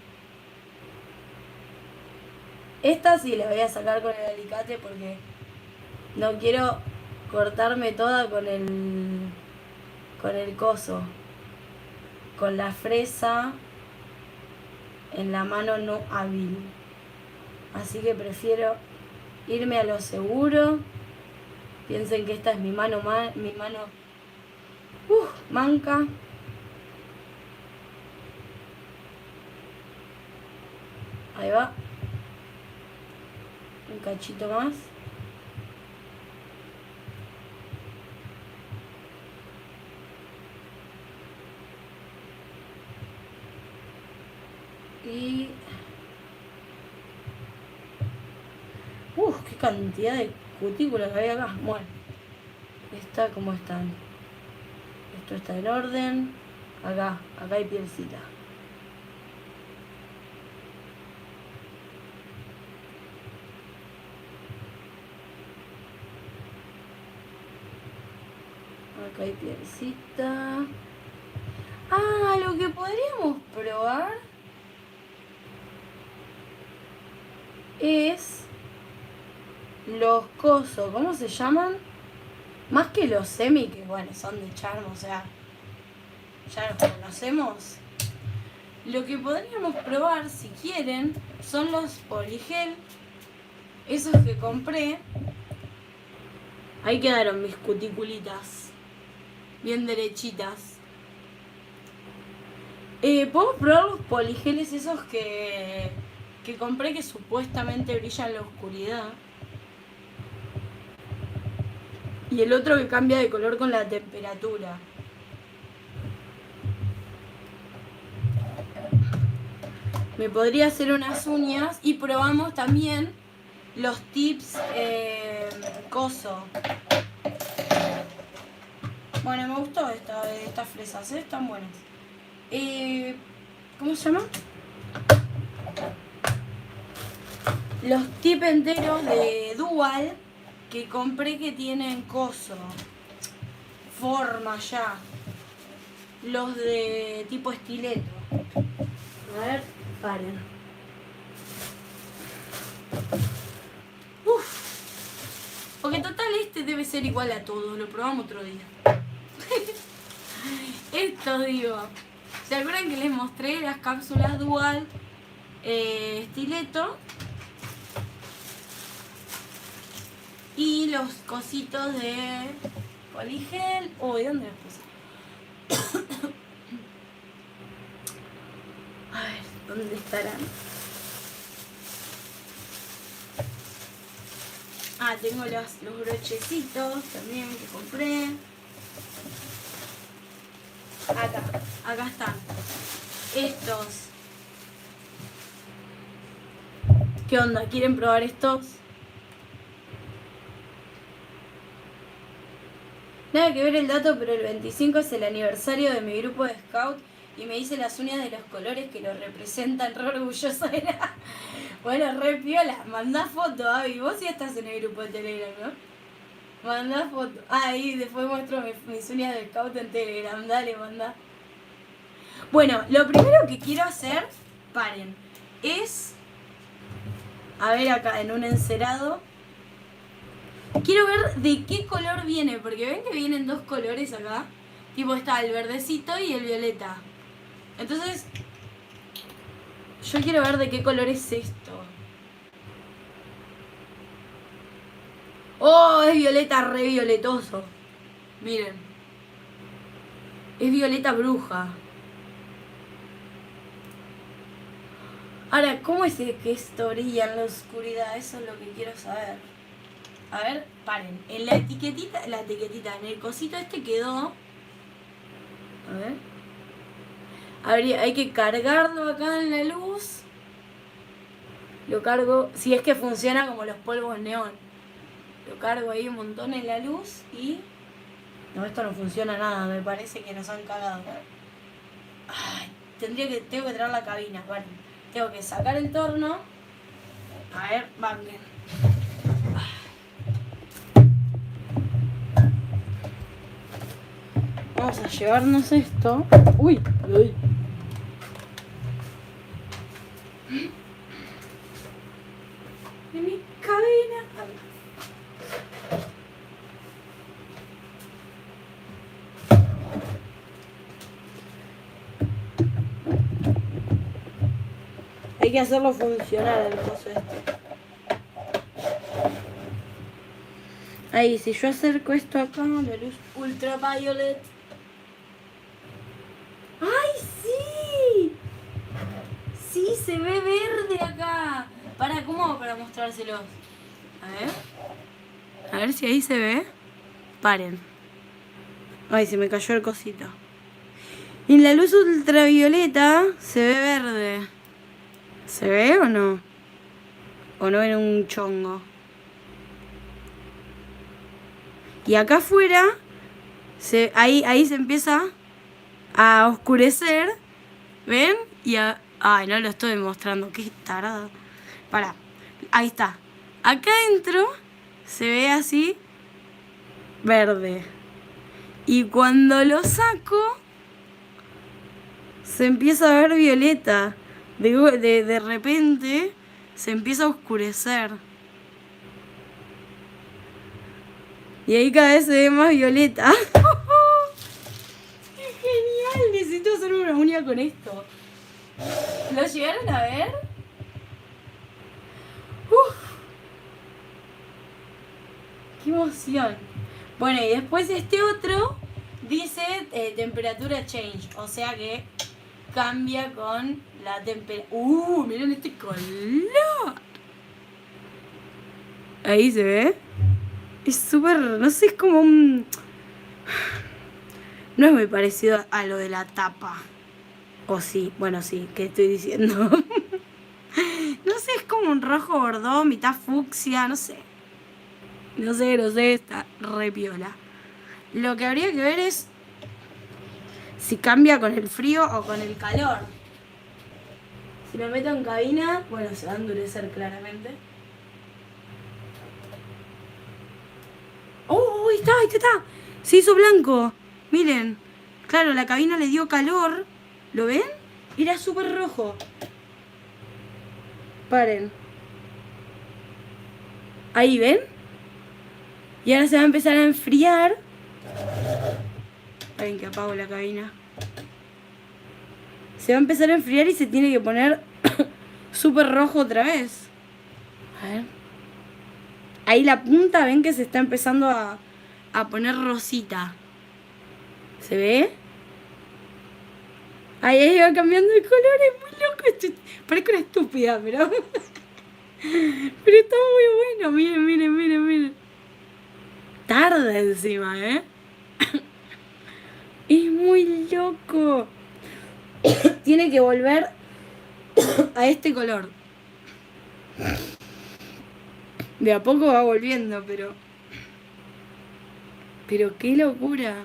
Esta sí la voy a sacar con el alicate porque no quiero cortarme toda con el coso. Con la fresa en la mano no hábil. Así que prefiero irme a lo seguro. Piensen que esta es mi mano manca. Ahí va. Un cachito más. Y... qué cantidad de cutículas que hay acá. Bueno, está como están. Esto está en orden. Acá hay pielcita. Acá hay pielcita. Ah, lo que podríamos probar es los cosos, ¿cómo se llaman? Más que los semi, que bueno, son de charm, o sea, ya los conocemos. Lo que podríamos probar, si quieren, son los poligel. Esos que compré. Ahí quedaron mis cuticulitas. Bien derechitas. Podemos probar los poligeles esos que compré que supuestamente brillan en la oscuridad. Y el otro que cambia de color con la temperatura. Me podría hacer unas uñas y probamos también los tips coso. Bueno, me gustó estas fresas, están buenas. ¿Cómo se llama? Los tips enteros de Dual que compré que tienen coso, forma ya. Los de tipo estileto. A ver, paren. Porque total este debe ser igual a todos, lo probamos otro día. Esto digo. ¿Se acuerdan que les mostré las cápsulas Dual estileto? Y los cositos de poligel. Uy, ¿dónde las puse? A ver, ¿dónde estarán? Ah, tengo los brochecitos también que compré. Acá están. Estos. ¿Qué onda? ¿Quieren probar estos? Nada que ver el dato, pero el 25 es el aniversario de mi grupo de scout y me hice las uñas de los colores que lo representan, re orgullosa era. Bueno, re piola, mandá foto, Abby, vos sí estás en el grupo de Telegram, ¿no? Mandá foto. Ah, y después muestro mis uñas de scout en Telegram, dale, mandá. Bueno, lo primero que quiero hacer, paren, es, a ver acá en un encerado. Quiero ver de qué color viene, porque ven que vienen dos colores acá. Tipo está el verdecito y el violeta. Entonces, yo quiero ver de qué color es esto. Oh, es violeta re violetoso. Miren. Es violeta bruja. Ahora, ¿cómo es que esto brilla en la oscuridad? Eso es lo que quiero saber. A ver, paren. En la etiquetita, en el cosito este quedó. A ver. Hay que cargarlo acá en la luz. Lo cargo, si es que funciona como los polvos neón. Lo cargo ahí un montón en la luz y... No, esto no funciona nada, me parece que nos han cagado. Ay, tengo que traer la cabina, vale. Tengo que sacar el torno. A ver, banquen. Vamos a llevarnos esto. Uy. De mi cabina. Hay que hacerlo funcionar el coso este. Ahí, si yo acerco esto acá, la luz ultraviolet. ¡Ay, sí! Sí, se ve verde acá. ¿Cómo hago para mostrárselos? A ver si ahí se ve. Paren. Ay, se me cayó el cosito. En la luz ultravioleta se ve verde. ¿Se ve o no? ¿O no ven un chongo? Y acá afuera, ahí se empieza a oscurecer. ¿Ven? Ay, no lo estoy mostrando. Qué tarada. Pará. Ahí está. Acá adentro se ve así verde. Y cuando lo saco, se empieza a ver violeta. De repente se empieza a oscurecer. Y ahí cada vez se ve más violeta. ¡Qué genial! Necesito hacer una uña con esto. ¿Lo llegaron a ver? ¡Uf! ¡Qué emoción! Bueno, y después este otro dice temperatura change. O sea que cambia con la temperatura. Miren este color. Ahí se ve. Es súper, no sé, es como un... No es muy parecido a lo de la tapa. O sí, bueno, sí, ¿qué estoy diciendo? No sé, es como un rojo bordó, mitad fucsia, no sé. No sé, está re piola. Lo que habría que ver es si cambia con el frío o con el calor. Si lo meto en cabina, bueno, se va a endurecer claramente. ¡Oh, ahí está! Se hizo blanco. Miren. Claro, la cabina le dio calor. ¿Lo ven? Era súper rojo. Paren. Ahí, ¿ven? Y ahora se va a empezar a enfriar. Esperen que apago la cabina. Se va a empezar a enfriar y se tiene que poner súper rojo otra vez. A ver. Ahí la punta, ven que se está empezando a poner rosita. ¿Se ve? Ahí va cambiando de color, es muy loco. Parezco una estúpida, pero... pero está muy bueno, miren. Tarda encima, ¿eh? Es muy loco. Tiene que volver a este color. De a poco va volviendo, pero... Pero qué locura.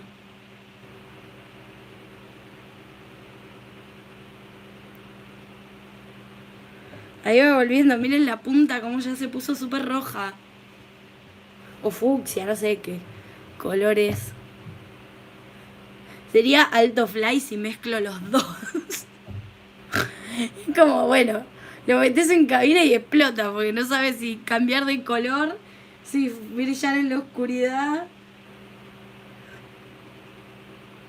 Ahí va volviendo, miren la punta como ya se puso súper roja. O fucsia, no sé qué colores. Sería alto fly si mezclo los dos. Como, bueno, lo metes en cabina y explota, porque no sabes si cambiar de color, si brillar en la oscuridad.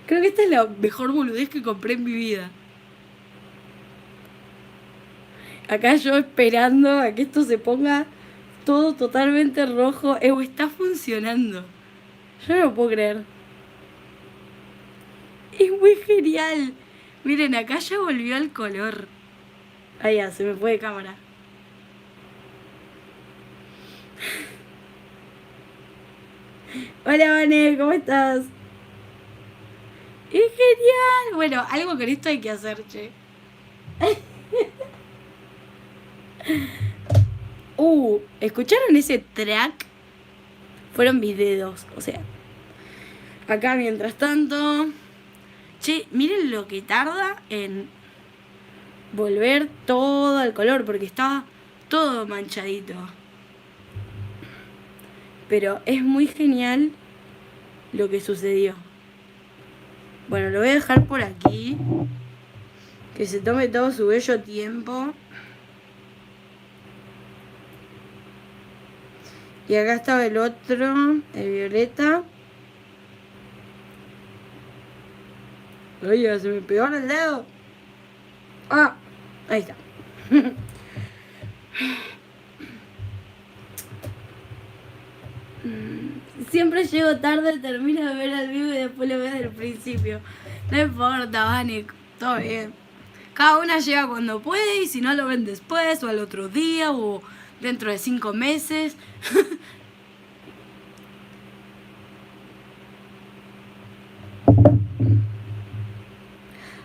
Creo que esta es la mejor boludez que compré en mi vida. Acá yo esperando a que esto se ponga todo totalmente rojo. Está funcionando. Yo no lo puedo creer. Es muy genial. Miren, acá ya volvió el color. Ahí ya, se me fue de cámara. Hola, Vane, ¿cómo estás? ¡Es genial! Bueno, algo con esto hay que hacer, che. ¿Escucharon ese track? Fueron mis dedos, o sea. Acá mientras tanto... Che, miren lo que tarda en volver todo al color, porque está todo manchadito. Pero es muy genial lo que sucedió. Bueno, lo voy a dejar por aquí. Que se tome todo su bello tiempo. Y acá estaba el otro, el violeta. Oye, se me pegó en el dedo. Ah, ahí está. Siempre llego tarde, termino de ver el vivo y después lo veo desde el principio. No importa, Vani, todo bien. Cada una llega cuando puede y si no lo ven después o al otro día o dentro de 5 meses.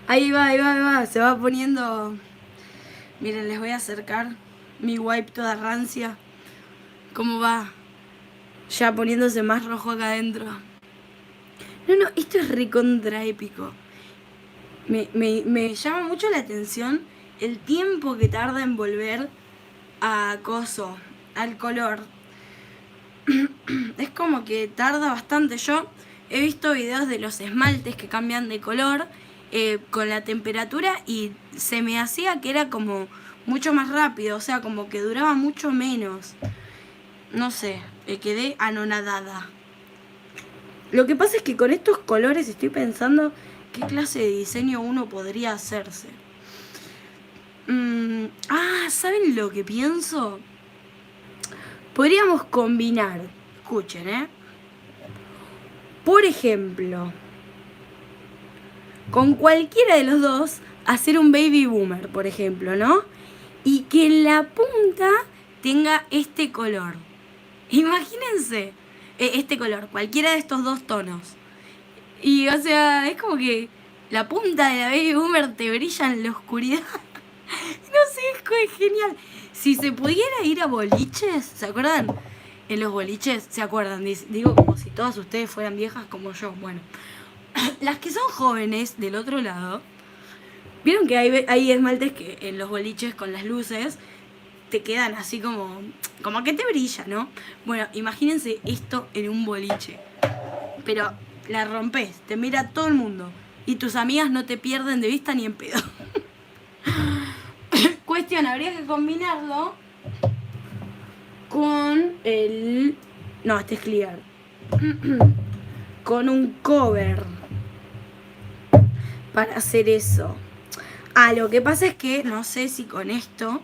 Ahí va, ahí va, ahí va. Se va poniendo... Miren, les voy a acercar mi wipe toda rancia. ¿Cómo va? Ya poniéndose más rojo acá adentro. No, esto es recontra épico. Me llama mucho la atención el tiempo que tarda en volver a coso, al color. Es como que tarda bastante. Yo he visto videos de los esmaltes que cambian de color con la temperatura y se me hacía que era como mucho más rápido, o sea, como que duraba mucho menos. No sé, quedé anonadada. Lo que pasa es que con estos colores estoy pensando qué clase de diseño uno podría hacerse. ¿Saben lo que pienso? Podríamos combinar, escuchen, por ejemplo, con cualquiera de los dos hacer un baby boomer, por ejemplo, ¿no? Y que la punta tenga este color. Imagínense este color, cualquiera de estos dos tonos. Y o sea, es como que la punta de la baby boomer te brilla en la oscuridad. No sé, es genial. Si se pudiera ir a boliches, ¿se acuerdan? En los boliches, ¿se acuerdan? Digo como si todas ustedes fueran viejas como yo. Bueno, las que son jóvenes del otro lado, vieron que hay esmaltes que en los boliches con las luces te quedan así como que te brilla, ¿no? Bueno, imagínense esto en un boliche. Pero la rompes, te mira todo el mundo y tus amigas no te pierden de vista ni en pedo. Cuestión, habría que combinarlo con el... No, este es clear. Con un cover para hacer eso. Lo que pasa es que no sé si con esto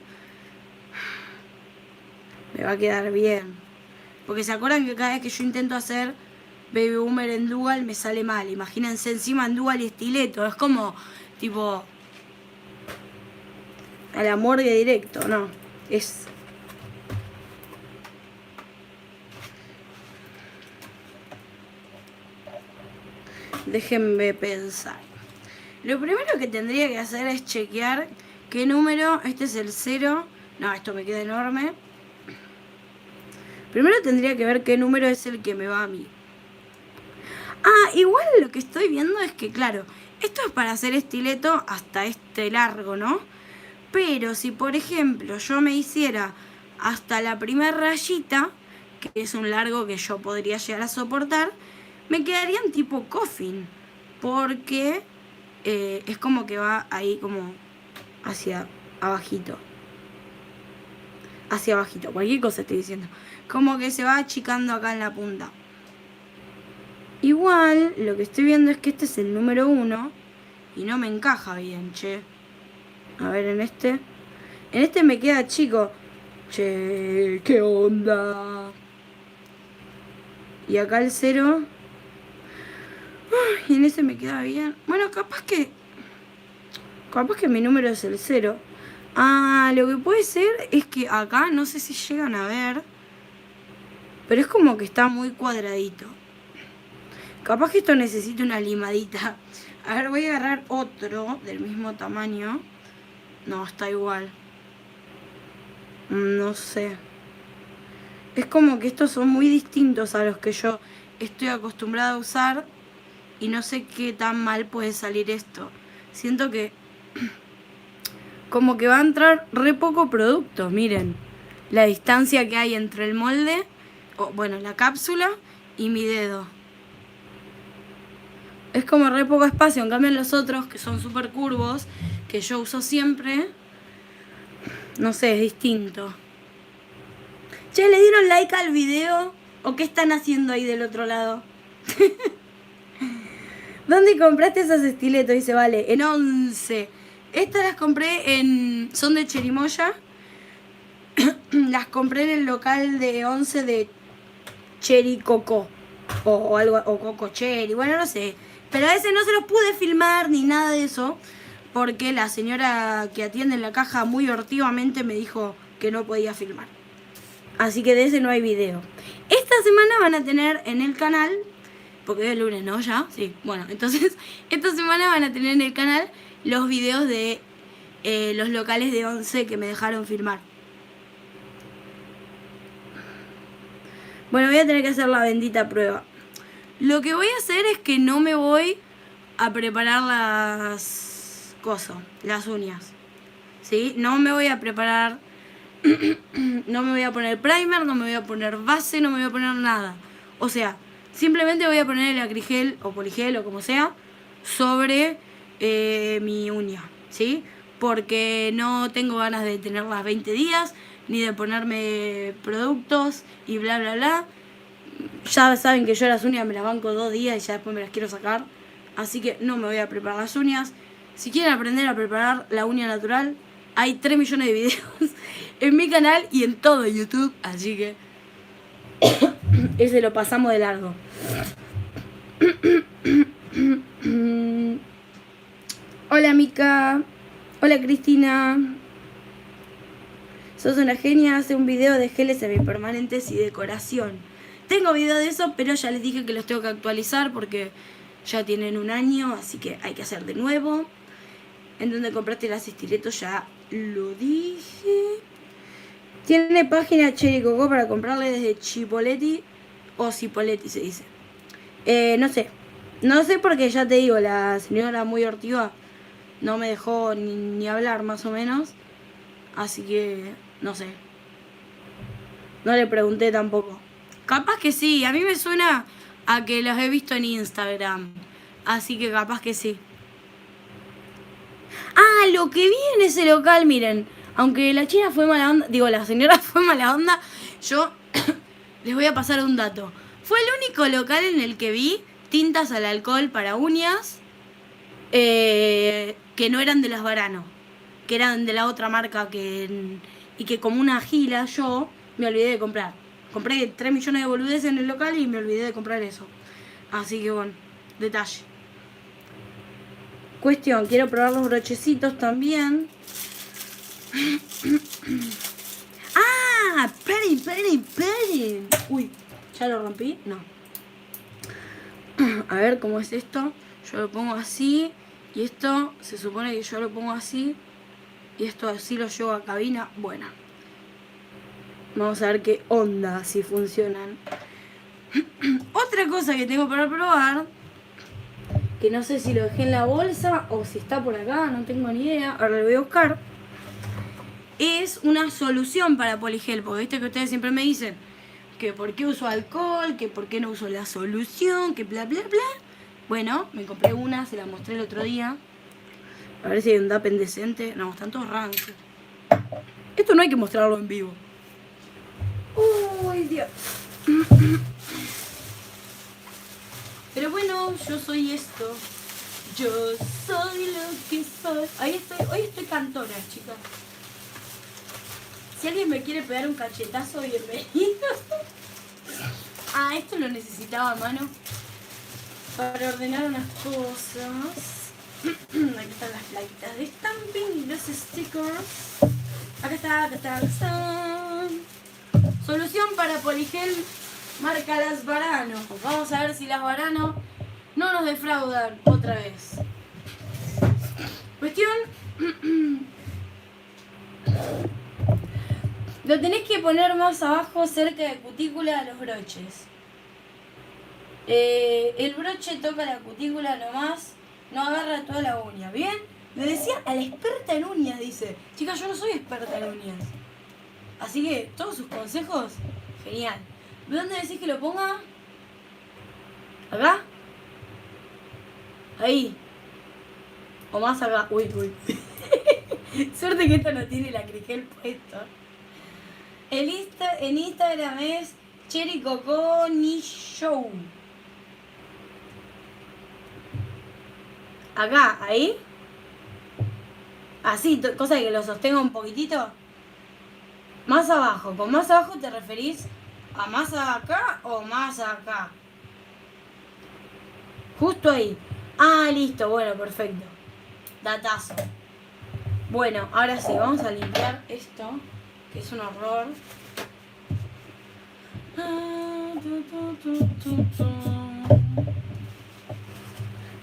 me va a quedar bien. Porque se acuerdan que cada vez que yo intento hacer baby boomer en dual me sale mal. Imagínense encima en dual y estileto. Es como tipo a la morgue directo, no. Es... Déjenme pensar. Lo primero que tendría que hacer es chequear qué número. Este es el 0. No, esto me queda enorme. Primero tendría que ver qué número es el que me va a mí. Igual lo que estoy viendo es que, claro, esto es para hacer estileto hasta este largo, ¿no? Pero si, por ejemplo, yo me hiciera hasta la primera rayita, que es un largo que yo podría llegar a soportar, me quedarían tipo coffin, porque es como que va ahí como hacia abajito. Hacia abajito, cualquier cosa estoy diciendo. Como que se va achicando acá en la punta. Igual, lo que estoy viendo es que este es el número 1 y no me encaja bien, che. A ver, en este me queda chico. Che, ¿qué onda? Y acá el 0. Y en ese me queda bien. Bueno, capaz que mi número es el 0. Lo que puede ser es que acá, no sé si llegan a ver, pero es como que está muy cuadradito. Capaz que esto necesita una limadita. A ver, voy a agarrar otro del mismo tamaño. No, está igual. No sé. Es como que estos son muy distintos a los que yo estoy acostumbrada a usar. Y no sé qué tan mal puede salir esto. Siento que como que va a entrar re poco producto. Miren la distancia que hay entre el molde, la cápsula y mi dedo. Es como re poco espacio. En cambio los otros, que son súper curvos, que yo uso siempre, no sé, es distinto. Che, ¿le dieron like al video? ¿O qué están haciendo ahí del otro lado? ¿Dónde compraste esos estiletos? Dice, vale, en 11. Estas las compré en... Son de Cherimoya. Las compré en el local de 11 de Cherry Coco. O algo, o Coco Cherry, bueno, no sé. Pero a ese no se los pude filmar ni nada de eso. Porque la señora que atiende en la caja muy hortivamente me dijo que no podía filmar. Así que de ese no hay video. Esta semana van a tener en el canal, porque hoy es lunes, ¿no? ¿Ya? Sí. Bueno, entonces esta semana van a tener en el canal los videos de los locales de 11 que me dejaron filmar. Bueno, voy a tener que hacer la bendita prueba. Lo que voy a hacer es que no me voy a preparar las cosas, las uñas. ¿Sí? No me voy a preparar... No me voy a poner primer, no me voy a poner base, no me voy a poner nada. O sea, simplemente voy a poner el acrigel o poligel o como sea sobre mi uña, ¿sí? Porque no tengo ganas de tenerlas 20 días, ni de ponerme productos y bla bla bla. Ya saben que yo las uñas me las banco 2 días y ya después me las quiero sacar. Así que no me voy a preparar las uñas. Si quieren aprender a preparar la uña natural, hay 3 millones de videos en mi canal y en todo YouTube. Así que ese lo pasamos de largo. Hola Mica. Hola Cristina. Sos una genia, hace un video de geles semipermanentes y decoración. Tengo video de eso, pero ya les dije que los tengo que actualizar porque ya tienen 1 año, así que hay que hacer de nuevo. En donde compraste las estiletos ya lo dije. Tiene página Cherry Coco para comprarle desde Chipoletti o Cipoletti se dice. No sé. No sé porque ya te digo, la señora muy hortiva no me dejó ni hablar más o menos. Así que no sé. No le pregunté tampoco. Capaz que sí, a mí me suena a que los he visto en Instagram. Así que capaz que sí. Ah, lo que vi en ese local, miren. Aunque la china fue mala onda, digo, la señora fue mala onda, yo les voy a pasar un dato. Fue el único local en el que vi tintas al alcohol para uñas que no eran de las Varano, que eran de la otra marca y que como una gila yo me olvidé de comprar. Compré 3 millones de boludeces en el local y me olvidé de comprar eso. Así que bueno, detalle. Cuestión, quiero probar los brochecitos también. ¡Ah! ¡Paren! Uy, ¿ya lo rompí? No. A ver cómo es esto. Yo lo pongo así. Y esto se supone que yo lo pongo así. Y esto así lo llevo a cabina. Bueno. Vamos a ver qué onda, si funcionan. Otra cosa que tengo para probar, que no sé si lo dejé en la bolsa o si está por acá, no tengo ni idea, ahora lo voy a buscar, es una solución para poligel, porque viste que ustedes siempre me dicen que por qué uso alcohol, que por qué no uso la solución, que bla bla bla. Bueno, me compré una, se la mostré el otro día. A ver si hay un dapen decente. No, están todos rancios. Esto no hay que mostrarlo en vivo. Uy, Dios. Pero bueno, yo soy esto. Yo soy lo que soy. Hoy estoy cantora, chicas. Si alguien me quiere pegar un cachetazo, bienvenido. Ah, esto lo necesitaba a mano para ordenar unas cosas. Aquí están las plaquitas de stamping y los stickers. Acá está. Solución para poligel marca Las Varano. Vamos a ver si Las Varano no nos defraudan otra vez. Cuestión. Lo tenés que poner más abajo cerca de cutícula a los broches. El broche toca la cutícula nomás, no agarra toda la uña, ¿bien? Me decía a la experta en uñas, dice. Chicas, yo no soy experta en uñas. Así que todos sus consejos, genial. ¿De dónde decís que lo ponga? ¿Acá? Ahí. O más acá. Uy. Suerte que esto no tiene el acrigel puesto. En Instagram es Cherry Coco Ni Show. Acá, ahí. Así, cosa de que lo sostenga un poquitito. Más abajo. ¿Con más abajo te referís a más acá o más acá? Justo ahí. Ah, listo, bueno, perfecto. Datazo. Bueno, ahora sí, vamos a limpiar esto, que es un horror.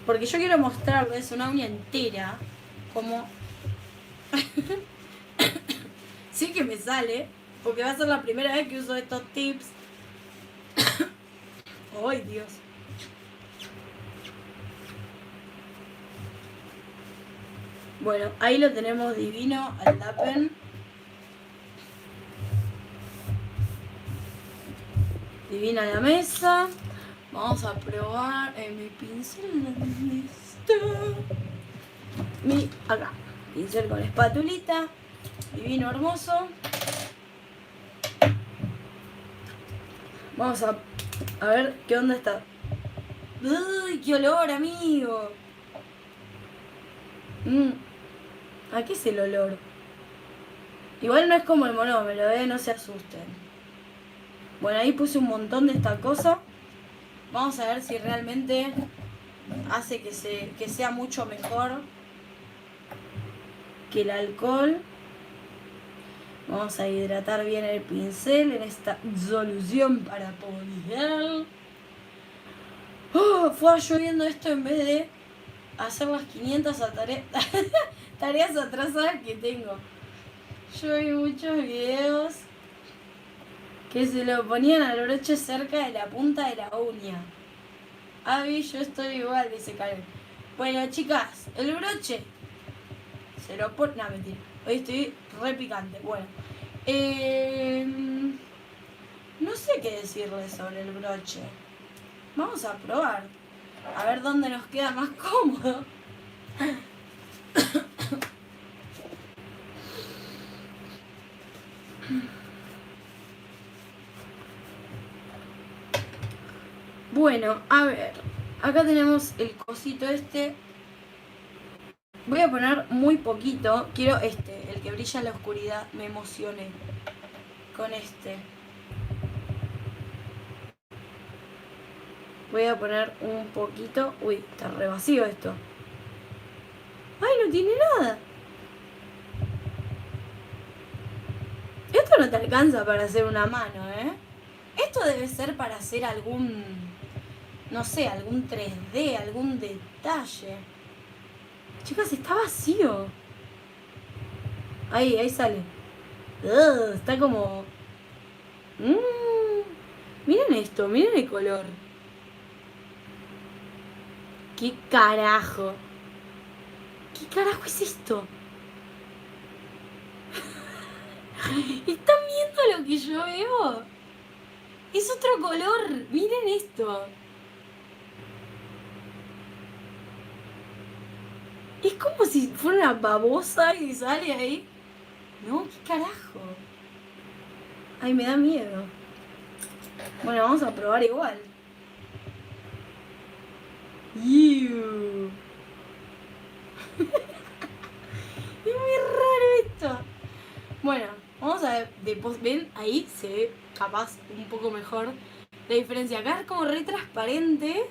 Porque yo quiero mostrarles una uña entera, como... sí que me sale, porque va a ser la primera vez que uso estos tips. ¡Ay, Dios! Bueno, ahí lo tenemos divino al tapen. Divina la mesa. Vamos a probar mi pincel. ¿Dónde está? Acá. Pincel con espatulita. Divino, hermoso. Vamos a ver qué onda está. ¡Uy, qué olor, amigo! ¿A qué es el olor? Igual no es como el monómero, no se asusten. Bueno, ahí puse un montón de esta cosa. Vamos a ver si realmente hace que sea mucho mejor que el alcohol. Vamos a hidratar bien el pincel en esta solución para polidel. Fue lloviendo esto en vez de hacer las 500 tareas atrasadas que tengo. Yo vi muchos videos que se lo ponían al broche cerca de la punta de la uña. Avi, yo estoy igual, dice Karen. Bueno, chicas, el broche se lo pone... No, mentira. Hoy estoy re picante. Bueno. No sé qué decirles sobre el broche. Vamos a probar. A ver dónde nos queda más cómodo. Bueno, a ver. Acá tenemos el cosito este. Voy a poner muy poquito. Quiero este, el que brilla en la oscuridad. Me emocioné con este. Voy a poner un poquito. Uy, está re vacío esto. ¡Ay, no tiene nada! Esto no te alcanza para hacer una mano, ¿eh? Esto debe ser para hacer algún... no sé, algún 3D, algún detalle. Chicas, está vacío. Ahí sale. Está como... Miren esto, miren el color. ¿Qué carajo? ¿Qué carajo es esto? ¿Están viendo lo que yo veo? Es otro color. Miren esto. Es como si fuera una babosa y sale ahí. No, ¿qué carajo? Ay, me da miedo. Bueno, vamos a probar igual. Es muy raro esto. Bueno, vamos a ver. ¿Ven? Ahí se ve capaz un poco mejor la diferencia. Acá es como re transparente.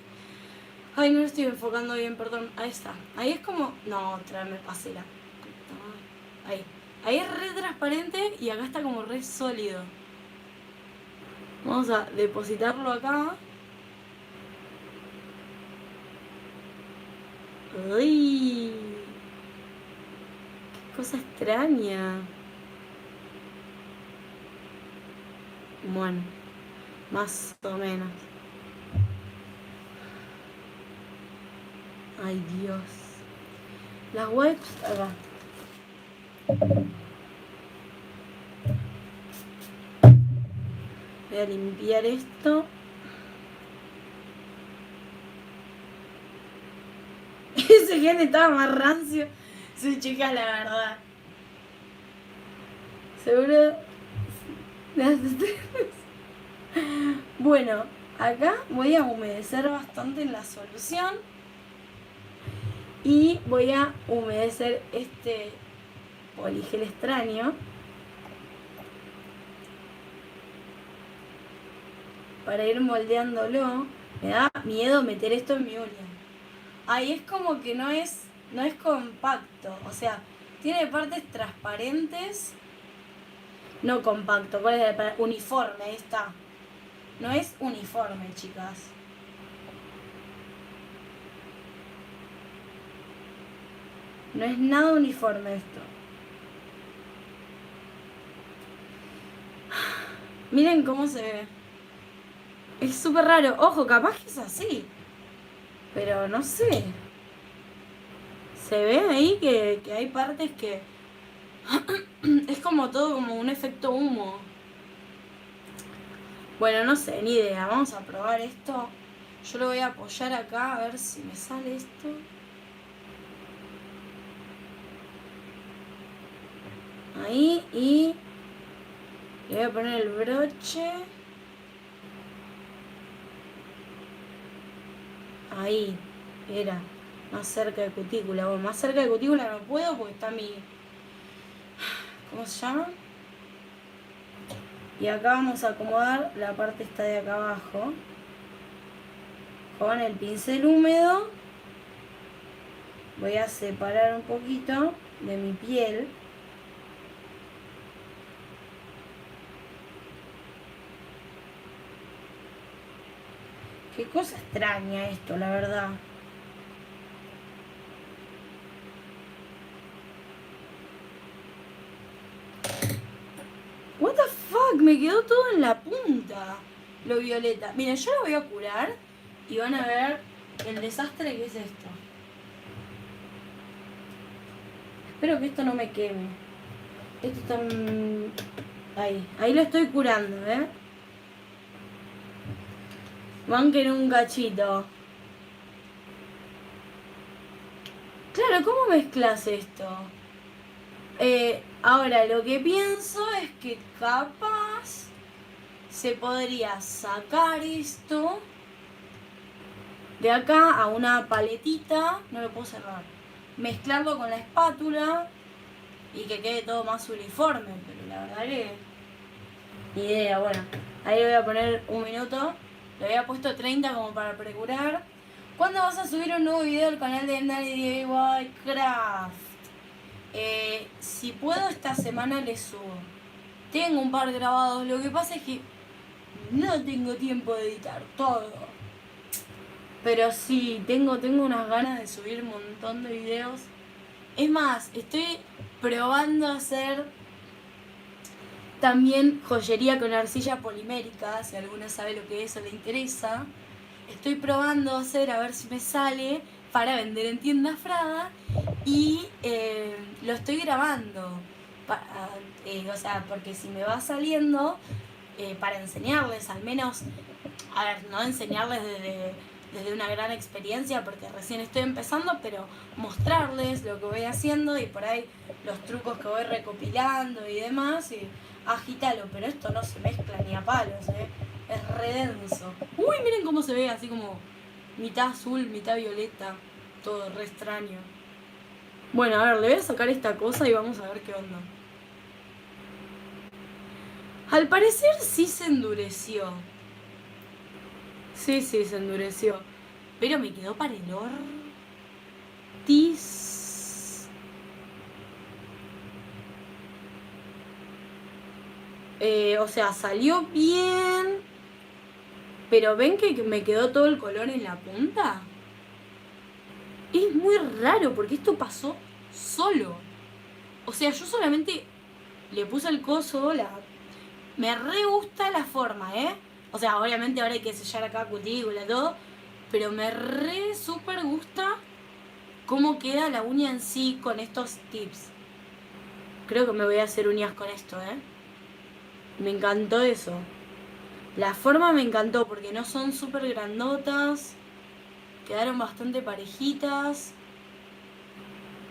Ay, no lo estoy enfocando bien, perdón. Ahí está. Ahí es como... No, otra vez me pasé la... Ahí. Ahí es re transparente y acá está como re sólido. Vamos a depositarlo acá. ¡Uy! ¡Qué cosa extraña! Bueno, más o menos. Ay, Dios. Las wipes acá. Voy a limpiar esto. Ese gel estaba más rancio. Sí, chicas, la verdad. Seguro... Bueno, acá voy a humedecer bastante en la solución. Y voy a humedecer este poligel extraño. Para ir moldeándolo. Me da miedo meter esto en mi uña. Ahí es como que no es compacto. O sea, tiene partes transparentes. No compacto, ¿cuál es la palabra? Uniforme, ahí está. No es uniforme, chicas. No es nada uniforme esto. Miren cómo se ve. Es súper raro. Ojo, capaz que es así. Pero no sé. Se ve ahí que hay partes que... es como todo como un efecto humo. Bueno, no sé, ni idea. Vamos a probar esto. Yo lo voy a apoyar acá a ver si me sale esto. Ahí y... le voy a poner el broche. Ahí, era. Más cerca de cutícula. Bueno, más cerca de cutícula no puedo porque está mi... ¿cómo se llama? Y acá vamos a acomodar la parte esta de acá abajo. Con el pincel húmedo voy a separar un poquito de mi piel. Qué cosa extraña esto, la verdad. What the fuck, me quedó todo en la punta. Lo violeta. Miren, yo lo voy a curar y van a ver el desastre que es esto. Espero que esto no me queme. Esto está... ahí lo estoy curando, ¿eh? Banquen un cachito. Claro, ¿cómo mezclas esto? Ahora, lo que pienso es que capaz se podría sacar esto de acá a una paletita. No lo puedo cerrar. Mezclarlo con la espátula y que quede todo más uniforme. Pero la verdad que... ni idea. Bueno, ahí le voy a poner un minuto. Le había puesto 30 como para precurar. ¿Cuándo vas a subir un nuevo video al canal de DIY Craft? Si puedo esta semana les subo. Tengo un par grabados. Lo que pasa es que no tengo tiempo de editar todo. Pero sí, tengo unas ganas de subir un montón de videos. Es más, estoy probando hacer también joyería con arcilla polimérica. Si alguna sabe lo que es o le interesa. Estoy probando hacer a ver si me sale para vender en tienda Frada. Y lo estoy grabando. O sea, porque si me va saliendo, para enseñarles al menos, a ver, no enseñarles desde una gran experiencia porque recién estoy empezando, pero mostrarles lo que voy haciendo y por ahí los trucos que voy recopilando y demás, y agítalo, pero esto no se mezcla ni a palos, es re denso. Uy, miren cómo se ve, así como mitad azul, mitad violeta, todo re extraño. Bueno, a ver, le voy a sacar esta cosa y vamos a ver qué onda. Al parecer sí se endureció. Sí, se endureció. Pero me quedó para el ortiz. O sea, salió bien. Pero ven que me quedó todo el color en la punta. Es muy raro porque esto pasó solo. O sea, yo solamente le puse el coso, me re gusta la forma, O sea, obviamente ahora hay que sellar acá cutícula, todo. Pero me re súper gusta cómo queda la uña en sí con estos tips. Creo que me voy a hacer uñas con esto, Me encantó eso. La forma me encantó porque no son súper grandotas. Quedaron bastante parejitas.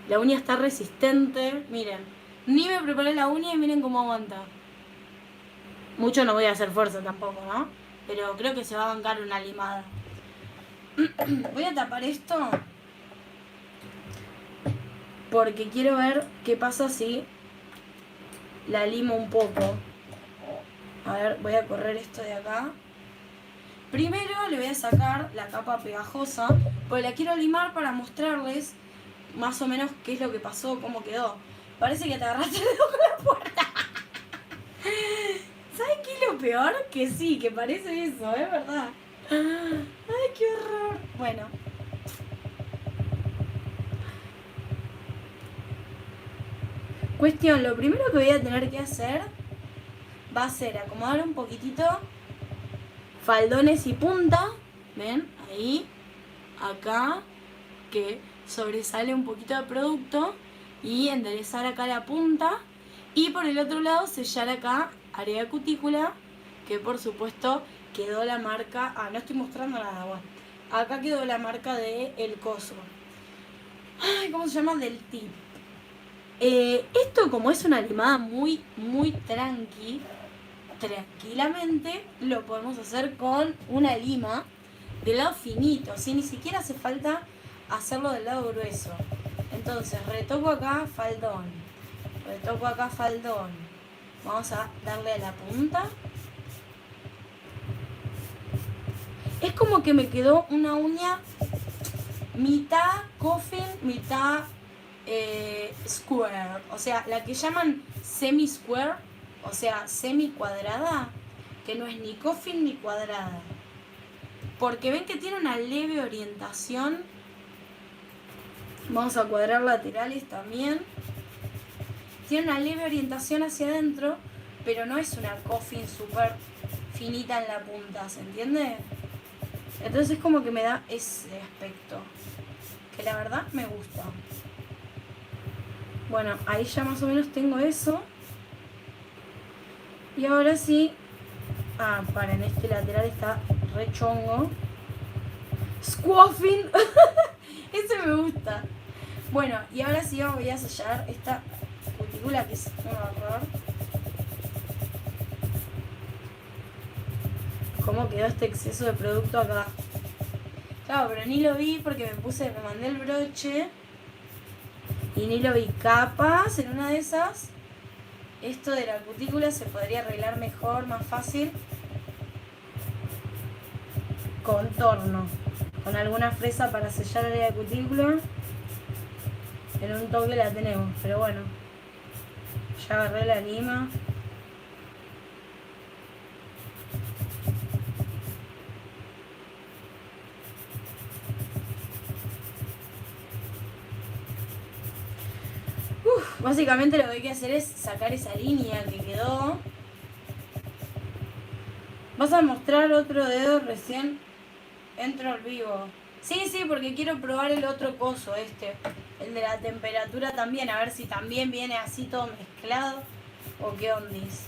La uña está resistente. Miren, ni me preparé la uña y miren cómo aguanta. Mucho no voy a hacer fuerza tampoco, ¿no? Pero creo que se va a bancar una limada. Voy a tapar esto porque quiero ver qué pasa si la limo un poco. A ver, voy a correr esto de acá. Primero le voy a sacar la capa pegajosa, porque la quiero limar para mostrarles más o menos qué es lo que pasó, cómo quedó. Parece que te agarraste el dedo con la puerta. ¿Sabes qué es lo peor? Que sí, que parece eso, es verdad. Ay, qué horror. Bueno. Cuestión, lo primero que voy a tener que hacer va a ser acomodar un poquitito faldones y punta. ¿Ven? Ahí. Acá. Que sobresale un poquito de producto. Y enderezar acá la punta. Y por el otro lado sellar acá área de cutícula. Que por supuesto quedó la marca. Ah, no estoy mostrando nada. Bueno. Acá quedó la marca de el coso. Ay, ¿cómo se llama? Del tip. Esto como es una limada muy tranquilamente lo podemos hacer con una lima del lado finito, ¿sí? Ni siquiera hace falta hacerlo del lado grueso. Entonces retoco acá faldón, retoco acá faldón, vamos a darle a la punta. Es como que me quedó una uña mitad coffin, mitad square, o sea, la que llaman semi-square, o sea, semi-cuadrada, que no es ni coffin ni cuadrada. Porque ven que tiene una leve orientación. Vamos a cuadrar laterales también. Tiene una leve orientación hacia adentro, pero no es una coffin súper finita en la punta, ¿se entiende? Entonces es como que me da ese aspecto, que la verdad me gusta. Bueno, ahí ya más o menos tengo eso. Y ahora sí. Ah, paren, este lateral está re chongo. Squaffing. Ese me gusta. Bueno, y ahora sí voy a sellar esta cutícula que es un horror. ¿Cómo quedó este exceso de producto acá? Claro, pero ni lo vi porque me mandé el broche. Y ni lo vi. Capaz en una de esas esto de la cutícula se podría arreglar mejor, más fácil, con torno, con alguna fresa para sellar el área de cutícula. En un toque la tenemos, pero bueno, ya agarré la lima. Básicamente lo que hay que hacer es sacar esa línea que quedó. ¿Vas a mostrar otro dedo recién? Entro al vivo. Sí, porque quiero probar el otro coso, el de la temperatura también, a ver si también viene así todo mezclado o qué ondis.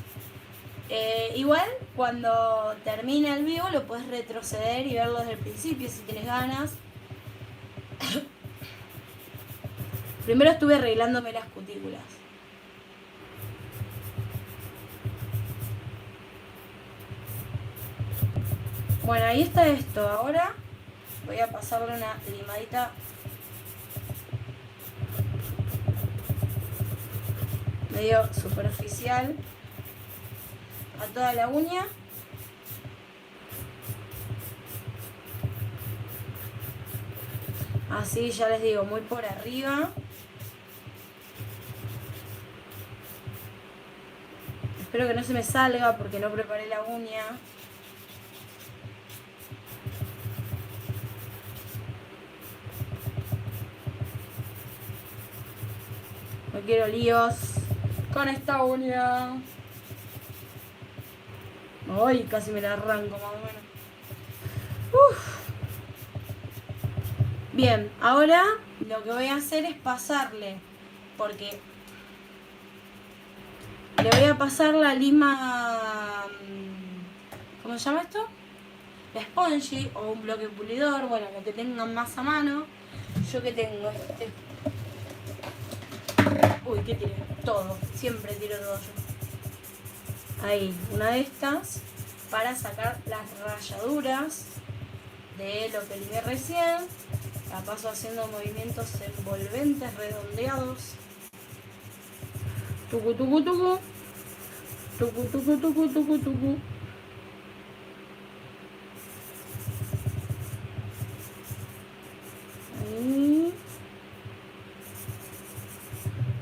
Igual, cuando termine el vivo lo puedes retroceder y verlo desde el principio si tienes ganas. Primero estuve arreglándome las cutículas. Bueno, ahí está esto. Ahora voy a pasarle una limadita medio superficial a toda la uña. Así, ya les digo, muy por arriba. Espero que no se me salga porque no preparé la uña. No quiero líos con esta uña. Ay, casi me la arranco más o menos. Bien, ahora lo que voy a hacer es pasarle, porque le voy a pasar la lima, ¿cómo se llama esto? La spongy o un bloque pulidor, bueno, lo que tengan más a mano. Yo que tengo Uy, ¿qué tiré? Todo, siempre tiro todo yo. ahí, una de estas, para sacar las rayaduras de lo que limé recién. La paso haciendo movimientos envolventes, redondeados. Tucu, tucu, tucu. Tucu, tucu, tucu, tucu, tucu. Ahí.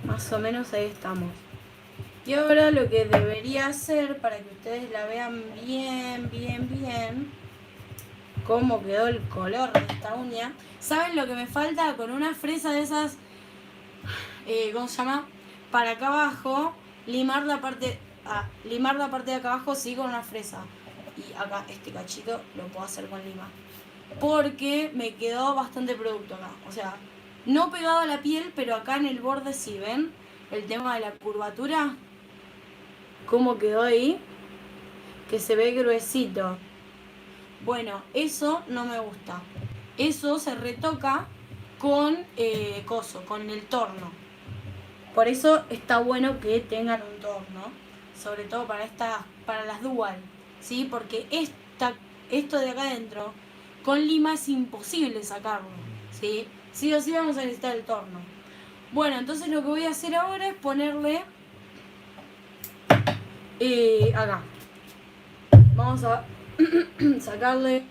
Más o menos ahí estamos. Y ahora lo que debería hacer, para que ustedes la vean bien, bien, bien, cómo quedó el color de esta uña. ¿Saben lo que me falta? Con una fresa de esas, ¿cómo se llama? Para acá abajo, limar la parte de acá abajo, sí, con una fresa. Y acá, este cachito, lo puedo hacer con lima. Porque me quedó bastante producto acá. O sea, no pegado a la piel, pero acá en el borde sí, ¿ven? El tema de la curvatura. ¿Cómo quedó ahí? Que se ve gruesito. Bueno, eso no me gusta. Eso se retoca con con el torno. Por eso está bueno que tengan un torno. Sobre todo para las dual. ¿Sí? Porque esto de acá adentro, con lima es imposible sacarlo. ¿Sí? Sí o sí vamos a necesitar el torno. Bueno, entonces lo que voy a hacer ahora es ponerle acá. Vamos a sacarle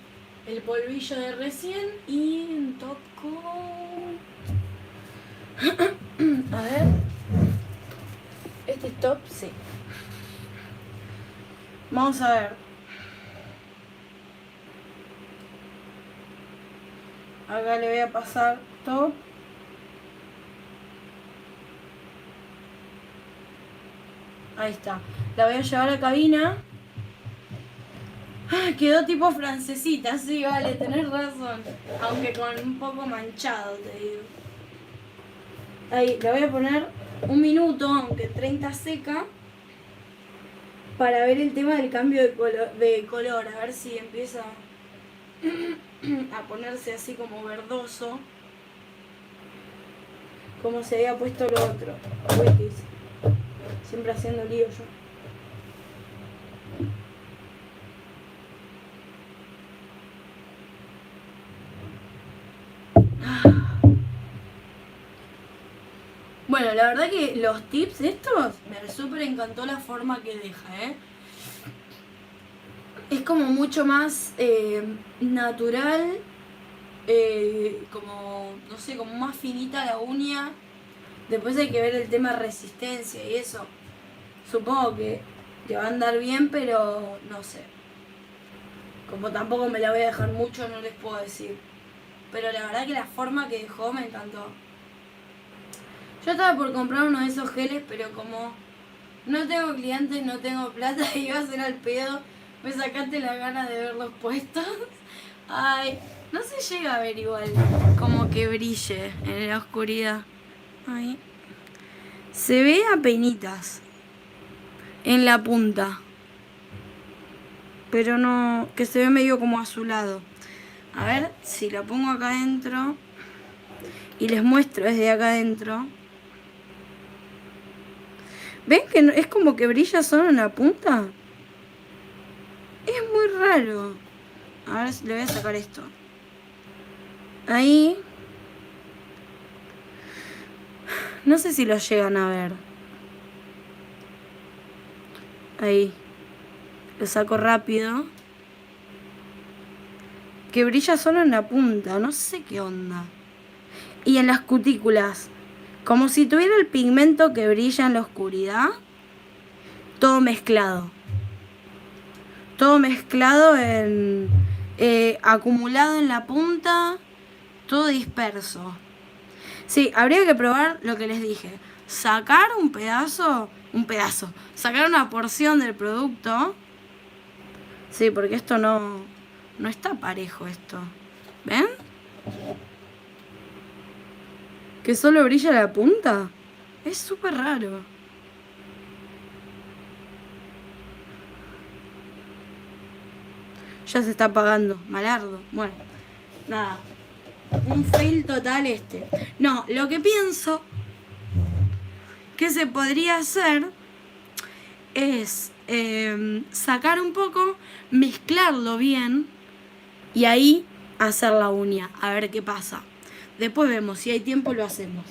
el polvillo de recién y un top coat. A ver. Este top, sí. Vamos a ver. Acá le voy a pasar top. Ahí está. La voy a llevar a cabina. Quedó tipo francesita, sí, vale, tenés razón. Aunque con un poco manchado, te digo. Ahí, la voy a poner 1 minuto, aunque 30 seca. Para ver el tema del cambio de color. A ver si empieza a ponerse así como verdoso. Como se había puesto lo otro. Uy, siempre haciendo lío yo. Bueno, la verdad que los tips estos me súper encantó la forma que deja, ¿eh? Es como mucho más natural, como, no sé, como más finita la uña. Después hay que ver el tema resistencia y eso. Supongo que va a andar bien, pero no sé. Como tampoco me la voy a dejar mucho, no les puedo decir. Pero la verdad que la forma que dejó me encantó. Yo estaba por comprar uno de esos geles, pero como no tengo clientes, no tengo plata y iba a ser al pedo, me sacaste la gana de verlos puestos. Ay, no se llega a ver igual, como que brille en la oscuridad. Ay. Se ve a penitas en la punta, pero no, que se ve medio como azulado. A ver si la pongo acá adentro y les muestro desde acá adentro. ¿Ven que no, es como que brilla solo en la punta? Es muy raro. A ver si le voy a sacar esto. Ahí. No sé si lo llegan a ver. Ahí. Lo saco rápido. Que brilla solo en la punta. No sé qué onda. Y en las cutículas. Como si tuviera el pigmento que brilla en la oscuridad. Todo mezclado. Todo mezclado en... acumulado en la punta. Todo disperso. Sí, habría que probar lo que les dije. Sacar un pedazo. Sacar una porción del producto. Sí, porque esto no está parejo esto. ¿Ven? Que solo brilla la punta. Es súper raro. Ya se está apagando. Malardo. Bueno, nada. Un fail total este. No, lo que pienso que se podría hacer es sacar un poco, mezclarlo bien y ahí hacer la uña, a ver qué pasa. Después vemos, si hay tiempo lo hacemos.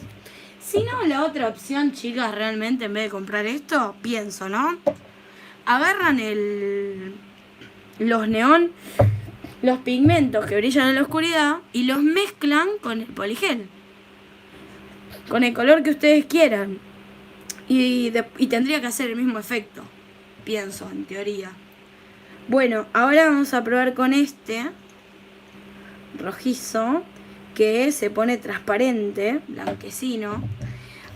Si no, la otra opción, chicas, realmente en vez de comprar esto, pienso, ¿no? Agarran los neón, los pigmentos que brillan en la oscuridad y los mezclan con el poligel. Con el color que ustedes quieran. Y tendría que hacer el mismo efecto, pienso, en teoría. Bueno, ahora vamos a probar con este rojizo, que se pone transparente, blanquecino.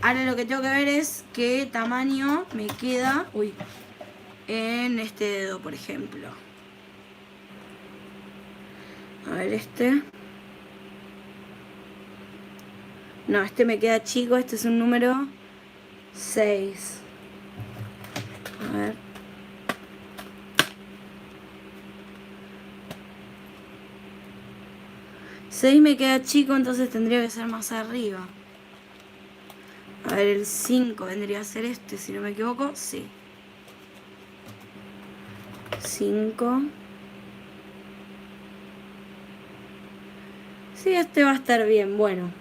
Ahora lo que tengo que ver es qué tamaño me queda en este dedo, por ejemplo. A ver este. No, este me queda chico, este es un número 6. A ver. Seis me queda chico, entonces tendría que ser más arriba. A ver, el 5 vendría a ser este, si no me equivoco. Sí. 5. Sí, este va a estar bien. Bueno.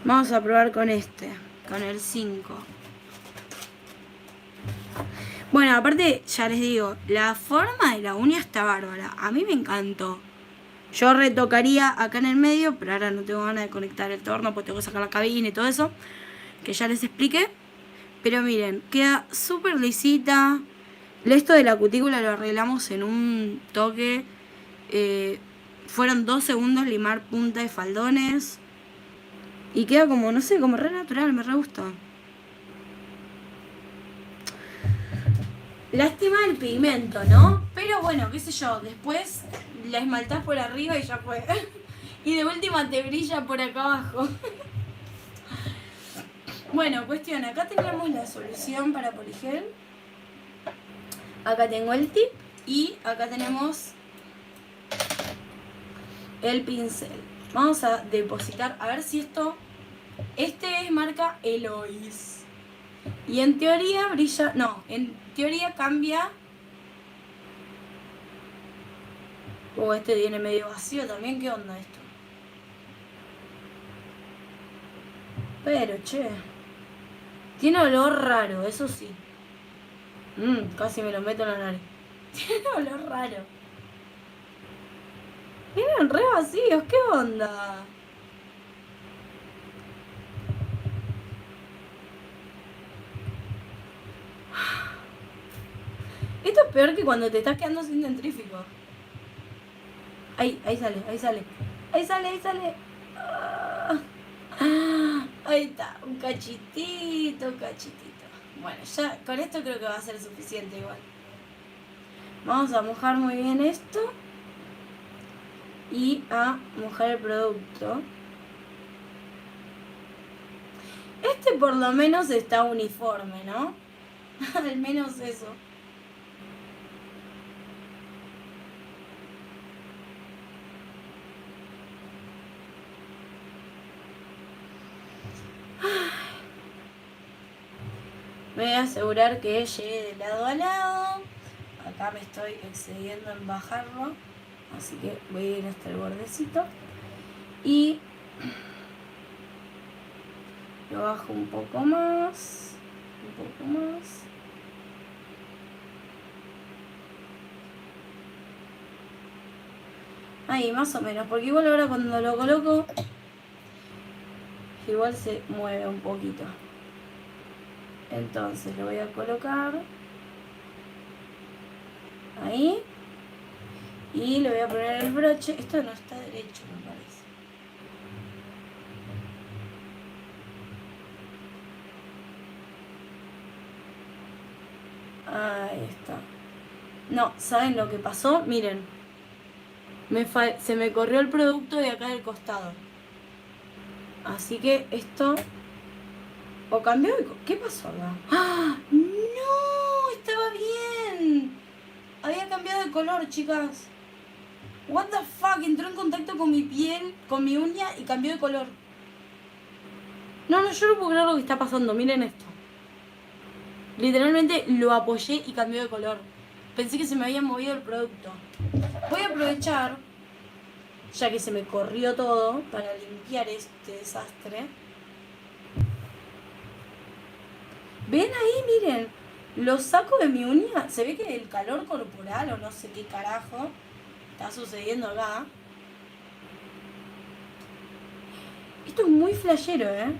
Vamos a probar con este, con el 5. Bueno, aparte, ya les digo, la forma de la uña está bárbara. A mí me encantó. Yo retocaría acá en el medio, pero ahora no tengo ganas de conectar el torno porque tengo que sacar la cabina y todo eso, que ya les expliqué. Pero miren, queda súper lisita. Esto de la cutícula lo arreglamos en un toque. Fueron 2 segundos limar punta de faldones. Y queda como, no sé, como re natural, me re gusta. Lástima el pigmento, ¿no? Pero bueno, qué sé yo, después la esmaltás por arriba y ya fue. Y de última te brilla por acá abajo. Bueno, cuestión, acá tenemos la solución para poligel. Acá tengo el tip y acá tenemos el pincel. Vamos a depositar, a ver si esto... Este es marca Eloise. Y en teoría brilla... No, en teoría cambia... este tiene medio vacío también. ¿Qué onda esto? Pero, che... Tiene olor raro, eso sí. Casi me lo meto en la nariz. Tiene olor raro. Vienen re vacíos, ¿qué onda? Esto es peor que cuando te estás quedando sin dentrífico. Ahí sale, ahí sale. Ahí sale, ahí sale. Ahí está, un cachitito, un cachitito. Bueno, ya con esto creo que va a ser suficiente igual. Vamos a mojar muy bien esto. Y a mojar el producto. Este por lo menos está uniforme, ¿no? Al menos eso. Me voy a asegurar que llegue de lado a lado. Acá me estoy excediendo en bajarlo. Así que voy a ir hasta el bordecito. Y lo bajo un poco más. Un poco más. Ahí, más o menos. Porque igual ahora cuando lo coloco, igual se mueve un poquito. Entonces lo voy a colocar ahí y le voy a poner el broche. Esto no está derecho, me parece. Ahí está. No, ¿saben lo que pasó? Miren, se me corrió el producto de acá del costado. Así que esto... ¿O cambió? ¿Qué pasó acá? ¡Ah! ¡No! Estaba bien. Había cambiado de color, chicas. What the fuck, entró en contacto con mi piel, con mi uña y cambió de color. No, yo no puedo creer lo que está pasando, miren esto. Literalmente lo apoyé y cambió de color. Pensé que se me había movido el producto. Voy a aprovechar, ya que se me corrió todo, para limpiar este desastre. ¿Ven ahí? Miren. Lo saco de mi uña. Se ve que el calor corporal o no sé qué carajo está sucediendo acá. Esto es muy flashero, ¿eh?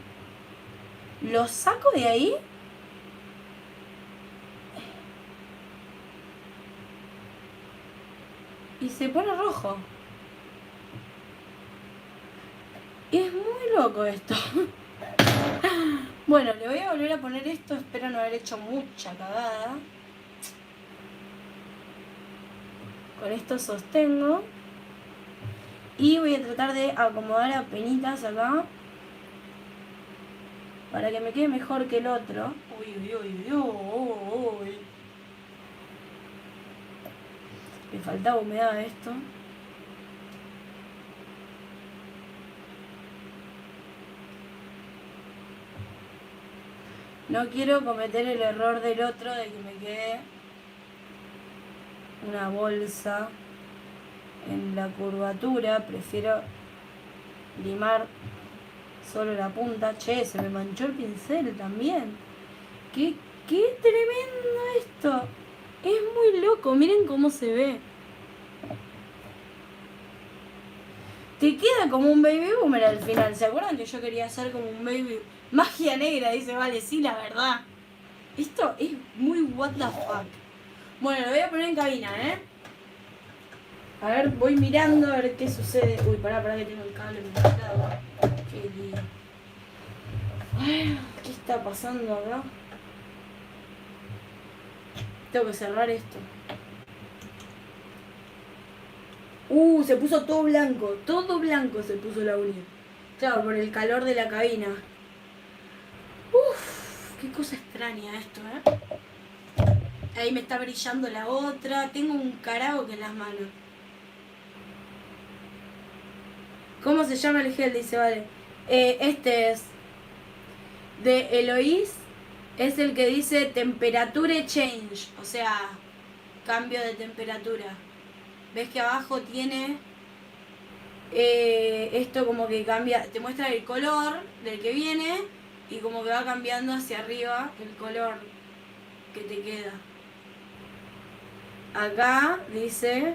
Lo saco de ahí. Y se pone rojo. Es muy loco esto. Bueno, le voy a volver a poner esto. Espero no haber hecho mucha cagada. Con esto sostengo. Y voy a tratar de acomodar apenitas acá. Para que me quede mejor que el otro. Uy, uy, uy, uy, uy. Me faltaba humedad a esto. No quiero cometer el error del otro de que me quede una bolsa en la curvatura. Prefiero limar solo la punta. Che, se me manchó el pincel también. ¡Qué tremendo esto! Es muy loco, miren cómo se ve. Te queda como un baby boomer al final. ¿Se acuerdan que yo quería hacer como un baby... Magia negra, dice, vale, sí, la verdad. Esto es muy what the fuck. Bueno, lo voy a poner en cabina, ¿eh? A ver, voy mirando a ver qué sucede. Uy, pará que tengo el cable mezclado. Qué lío. Ay, ¿qué está pasando acá? Tengo que cerrar esto. Se puso todo blanco se puso la uña. Claro, por el calor de la cabina. Qué cosa extraña esto, ¿eh? Ahí me está brillando la otra. Tengo un karaoke en las manos. ¿Cómo se llama el gel? Dice, vale. Este es de Eloís. Es el que dice temperature change. O sea, cambio de temperatura. ¿Ves que abajo tiene esto como que cambia? Te muestra el color del que viene y como que va cambiando hacia arriba el color que te queda. Acá dice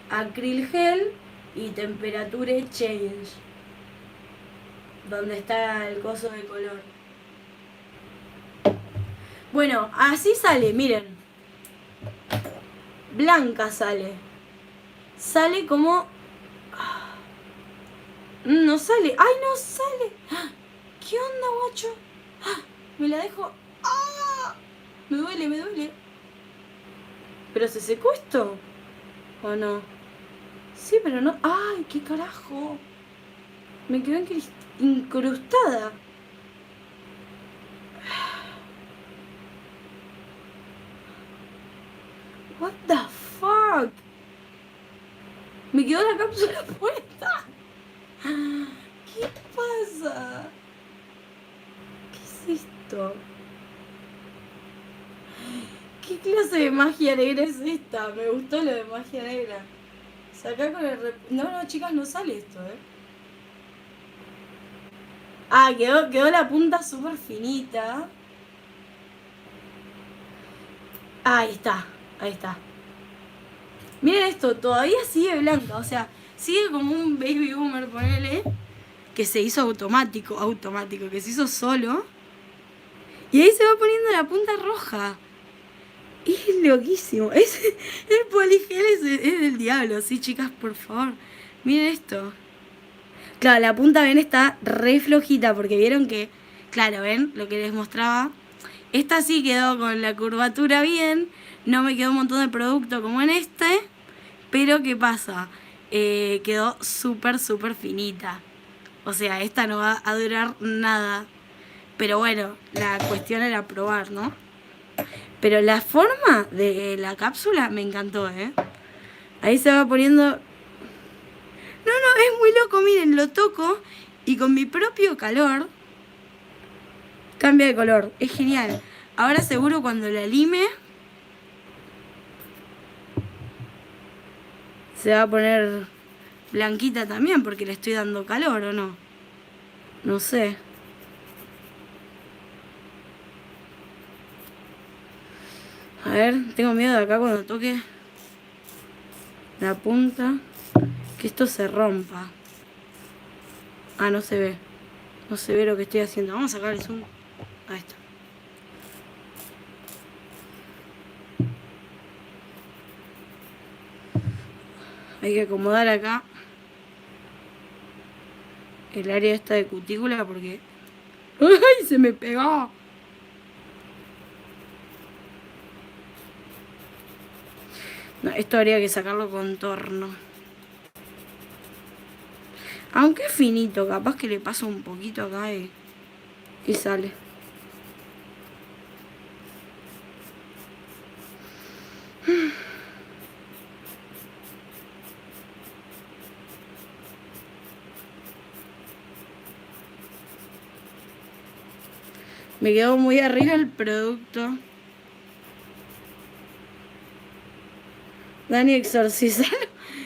acryl gel y temperature change, donde está el coso de color. Bueno, así sale, miren. Blanca sale. Sale como... No sale. ¡Ay, no sale! ¿Qué onda, guacho? Me la dejo... Me duele. ¿Pero se secó esto? ¿O no? Sí, pero no... ¡Ay, qué carajo! Me quedó incrustada. What the fuck? Me quedó la cápsula puesta. ¿Qué pasa? ¿Qué es esto? ¿Qué clase de magia negra es esta? Me gustó lo de magia negra. Sacá con el... No, chicas, no sale esto, quedó la punta súper finita. Ahí está. Miren esto, todavía sigue blanca, o sea, sigue como un baby boomer, ponele, que se hizo automático, que se hizo solo. Y ahí se va poniendo la punta roja. Es loquísimo. El poligel es del diablo, sí, chicas, por favor. Miren esto. Claro, la punta, ven, está re flojita, porque vieron que, claro, ven, lo que les mostraba. Esta sí quedó con la curvatura bien, no me quedó un montón de producto como en este, pero ¿qué pasa? Quedó súper finita. O sea, esta no va a durar nada. Pero bueno, la cuestión era probar, ¿no? Pero la forma de la cápsula me encantó, Ahí se va poniendo... No, es muy loco, miren, lo toco y con mi propio calor cambia de color. Es genial. Ahora seguro cuando la lime se va a poner blanquita también porque le estoy dando calor, ¿o no? No sé. A ver, tengo miedo de acá cuando toque la punta que esto se rompa. Ah, no se ve. No se ve lo que estoy haciendo. Vamos a sacar el zoom. Ahí está. Hay que acomodar acá el área esta de cutícula porque... ¡Ay! Se me pegó. No, esto habría que sacarlo con torno. Aunque es finito, capaz que le paso un poquito acá y sale. Me quedó muy arriba el producto. Dani, exorcizar.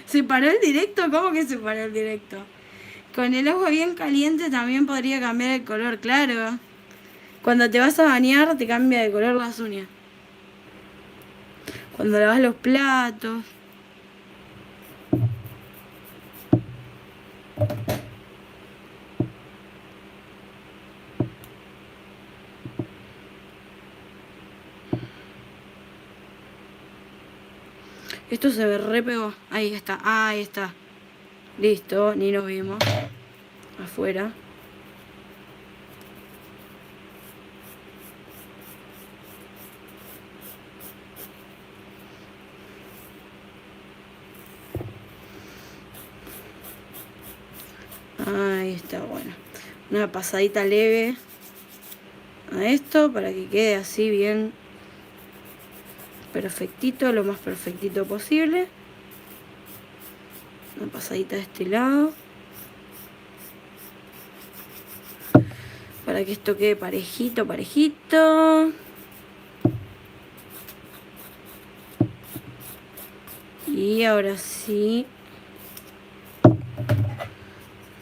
¿Se paró el directo? ¿Cómo que se paró el directo? Con el agua bien caliente también podría cambiar el color, claro. Cuando te vas a bañar te cambia de color las uñas. Cuando lavas los platos. Esto se ve re pegó. Ahí está, ahí está. Listo, ni nos vimos. Afuera. Ahí está, bueno. Una pasadita leve a esto para que quede así bien perfectito, lo más perfectito posible. Una pasadita de este lado para que esto quede parejito, parejito. Y ahora sí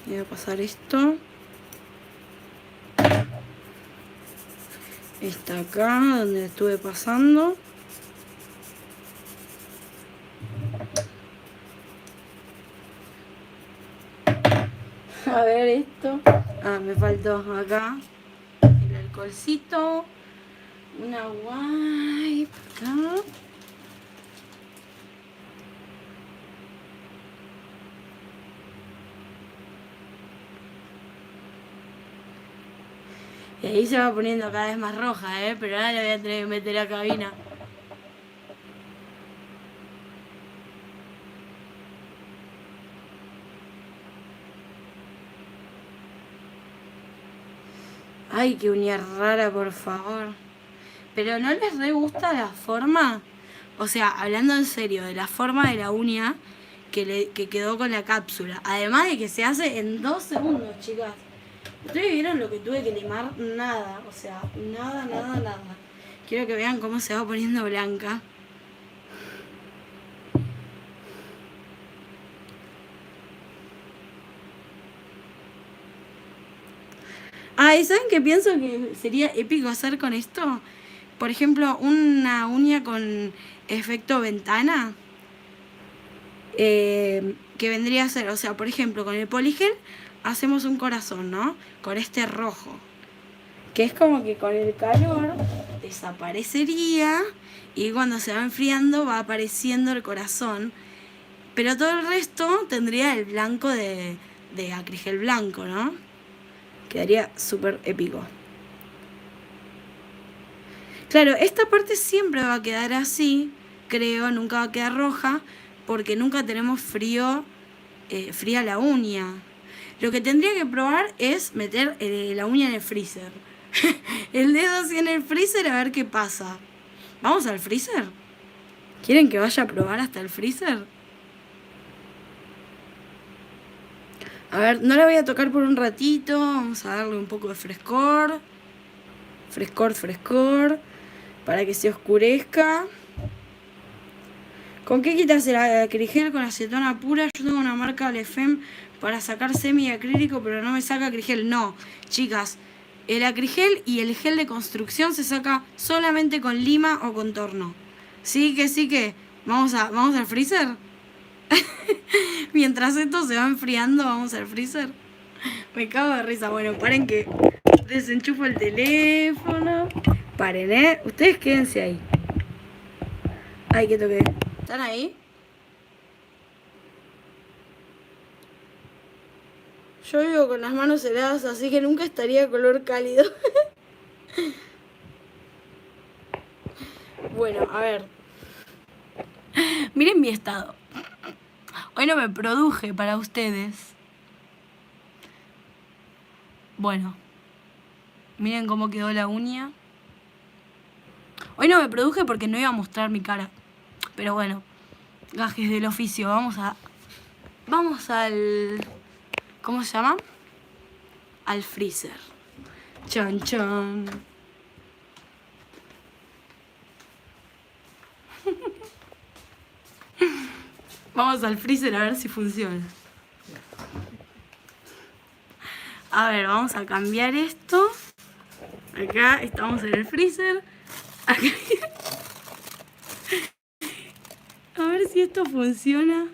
voy a pasar esto. Está acá donde estuve pasando. A ver esto. Ah, me faltó acá el alcoholcito. Una wipe acá. Y ahí se va poniendo cada vez más roja, pero ahora le voy a tener que meter a cabina. Ay, qué uña rara, por favor. Pero ¿no les re gusta la forma? O sea, hablando en serio, de la forma de la uña que quedó con la cápsula. Además de que se hace en 2 segundos, chicas. ¿Ustedes vieron lo que tuve que limar? Nada, o sea, nada, nada, nada. Quiero que vean cómo se va poniendo blanca. Ah, ¿y saben qué pienso que sería épico hacer con esto? Por ejemplo, una uña con efecto ventana. Que vendría a ser, o sea, por ejemplo, con el poligel hacemos un corazón, ¿no? Con este rojo. Que es como que con el calor desaparecería y cuando se va enfriando va apareciendo el corazón. Pero todo el resto tendría el blanco de acrigel blanco, ¿no? Quedaría súper épico. Claro, esta parte siempre va a quedar así, creo, nunca va a quedar roja, porque nunca tenemos fría la uña. Lo que tendría que probar es meter la uña en el freezer. El dedo así en el freezer a ver qué pasa. ¿Vamos al freezer? ¿Quieren que vaya a probar hasta el freezer? A ver, no la voy a tocar por un ratito. Vamos a darle un poco de frescor. Frescor, frescor. para que se oscurezca. ¿Con qué quitas el acrigel? Con acetona pura. Yo tengo una marca Lefem para sacar semi-acrílico, pero no me saca acrigel. No, chicas, el acrigel y el gel de construcción se saca solamente con lima o contorno. Sí que. ¿Vamos al freezer? Mientras esto se va enfriando, vamos al freezer. Me cago de risa. Bueno, paren que desenchufo el teléfono. Paren, ustedes quédense ahí. Ay, que toqué. ¿Están ahí? Yo vivo con las manos heladas, así que nunca estaría color cálido. Bueno, a ver. Miren mi estado. Hoy no me produje para ustedes. Bueno. Miren cómo quedó la uña. Hoy no me produje porque no iba a mostrar mi cara. Pero bueno, gajes del oficio. Vamos al... ¿Cómo se llama? Al freezer. Chan, chan. Vamos al freezer a ver si funciona. A ver, vamos a cambiar esto. Acá estamos en el freezer. Acá... A ver si esto funciona.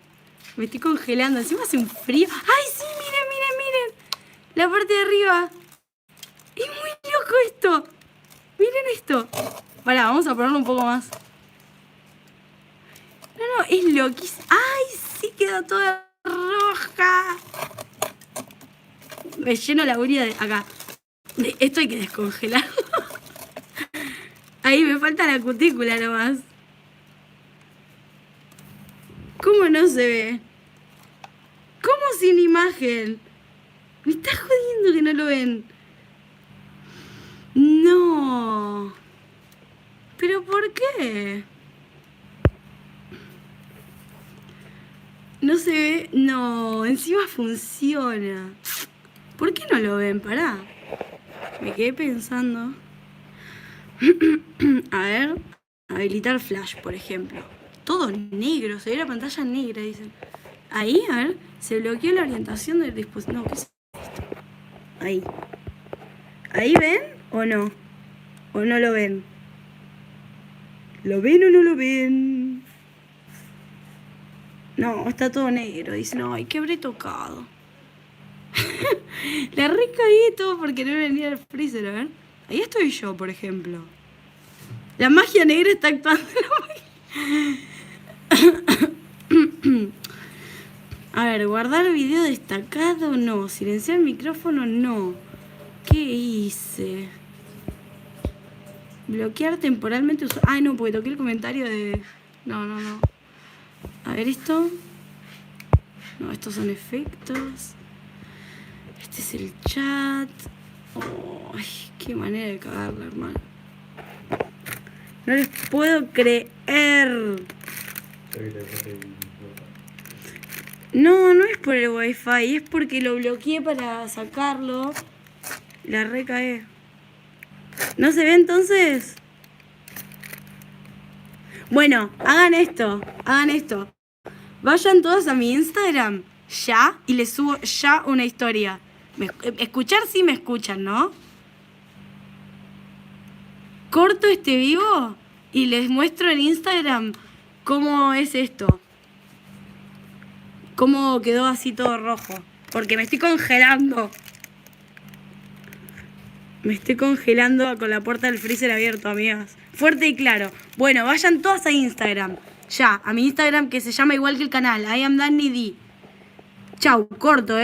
Me estoy congelando. Encima hace un frío. ¡Ay, sí! Miren! La parte de arriba. Es muy loco esto. Miren esto. Pará, vamos a ponerlo un poco más. No, es loquísimo. ¡Ay, sí! Quedó toda roja. Me lleno la uña de acá. Esto hay que descongelarlo. Ahí me falta la cutícula nomás. ¿Cómo no se ve? ¿Cómo sin imagen? Me está jodiendo que no lo ven. No. ¿Pero por qué? No se ve. No, encima funciona. ¿Por qué no lo ven? Pará. Me quedé pensando. A ver. Habilitar flash, por ejemplo. Todo negro, se ve la pantalla negra, dicen. Ahí, a ver, se bloqueó la orientación del dispositivo. No, ¿qué es esto? Ahí. ¿Ahí ven o no? ¿O no lo ven? ¿Lo ven o no lo ven? No, está todo negro. Dicen, ay, ¿qué habré tocado? La recagué todo porque no venía al freezer, a ver. Ahí estoy yo, por ejemplo. La magia negra está actuando. A ver, guardar video destacado, no. Silenciar el micrófono, no. ¿Qué hice? Bloquear temporalmente usuario. Ay, no, porque toqué el comentario de... No. A ver esto. No, estos son efectos. Este es el chat. Oh, ay, qué manera de cagarla, hermano. No les puedo creer. No es por el wifi, es porque lo bloqueé para sacarlo. La recagué. ¿No se ve entonces? Bueno, hagan esto. Vayan todos a mi Instagram ya y les subo ya una historia. Escuchar sí me escuchan, ¿no? Corto este vivo y les muestro en Instagram cómo es esto. Cómo quedó así todo rojo. Porque me estoy congelando. Me estoy congelando con la puerta del freezer abierto, amigas. Fuerte y claro. Bueno, vayan todas a Instagram. Ya, a mi Instagram que se llama igual que el canal. I am Danny D. Chau, corto,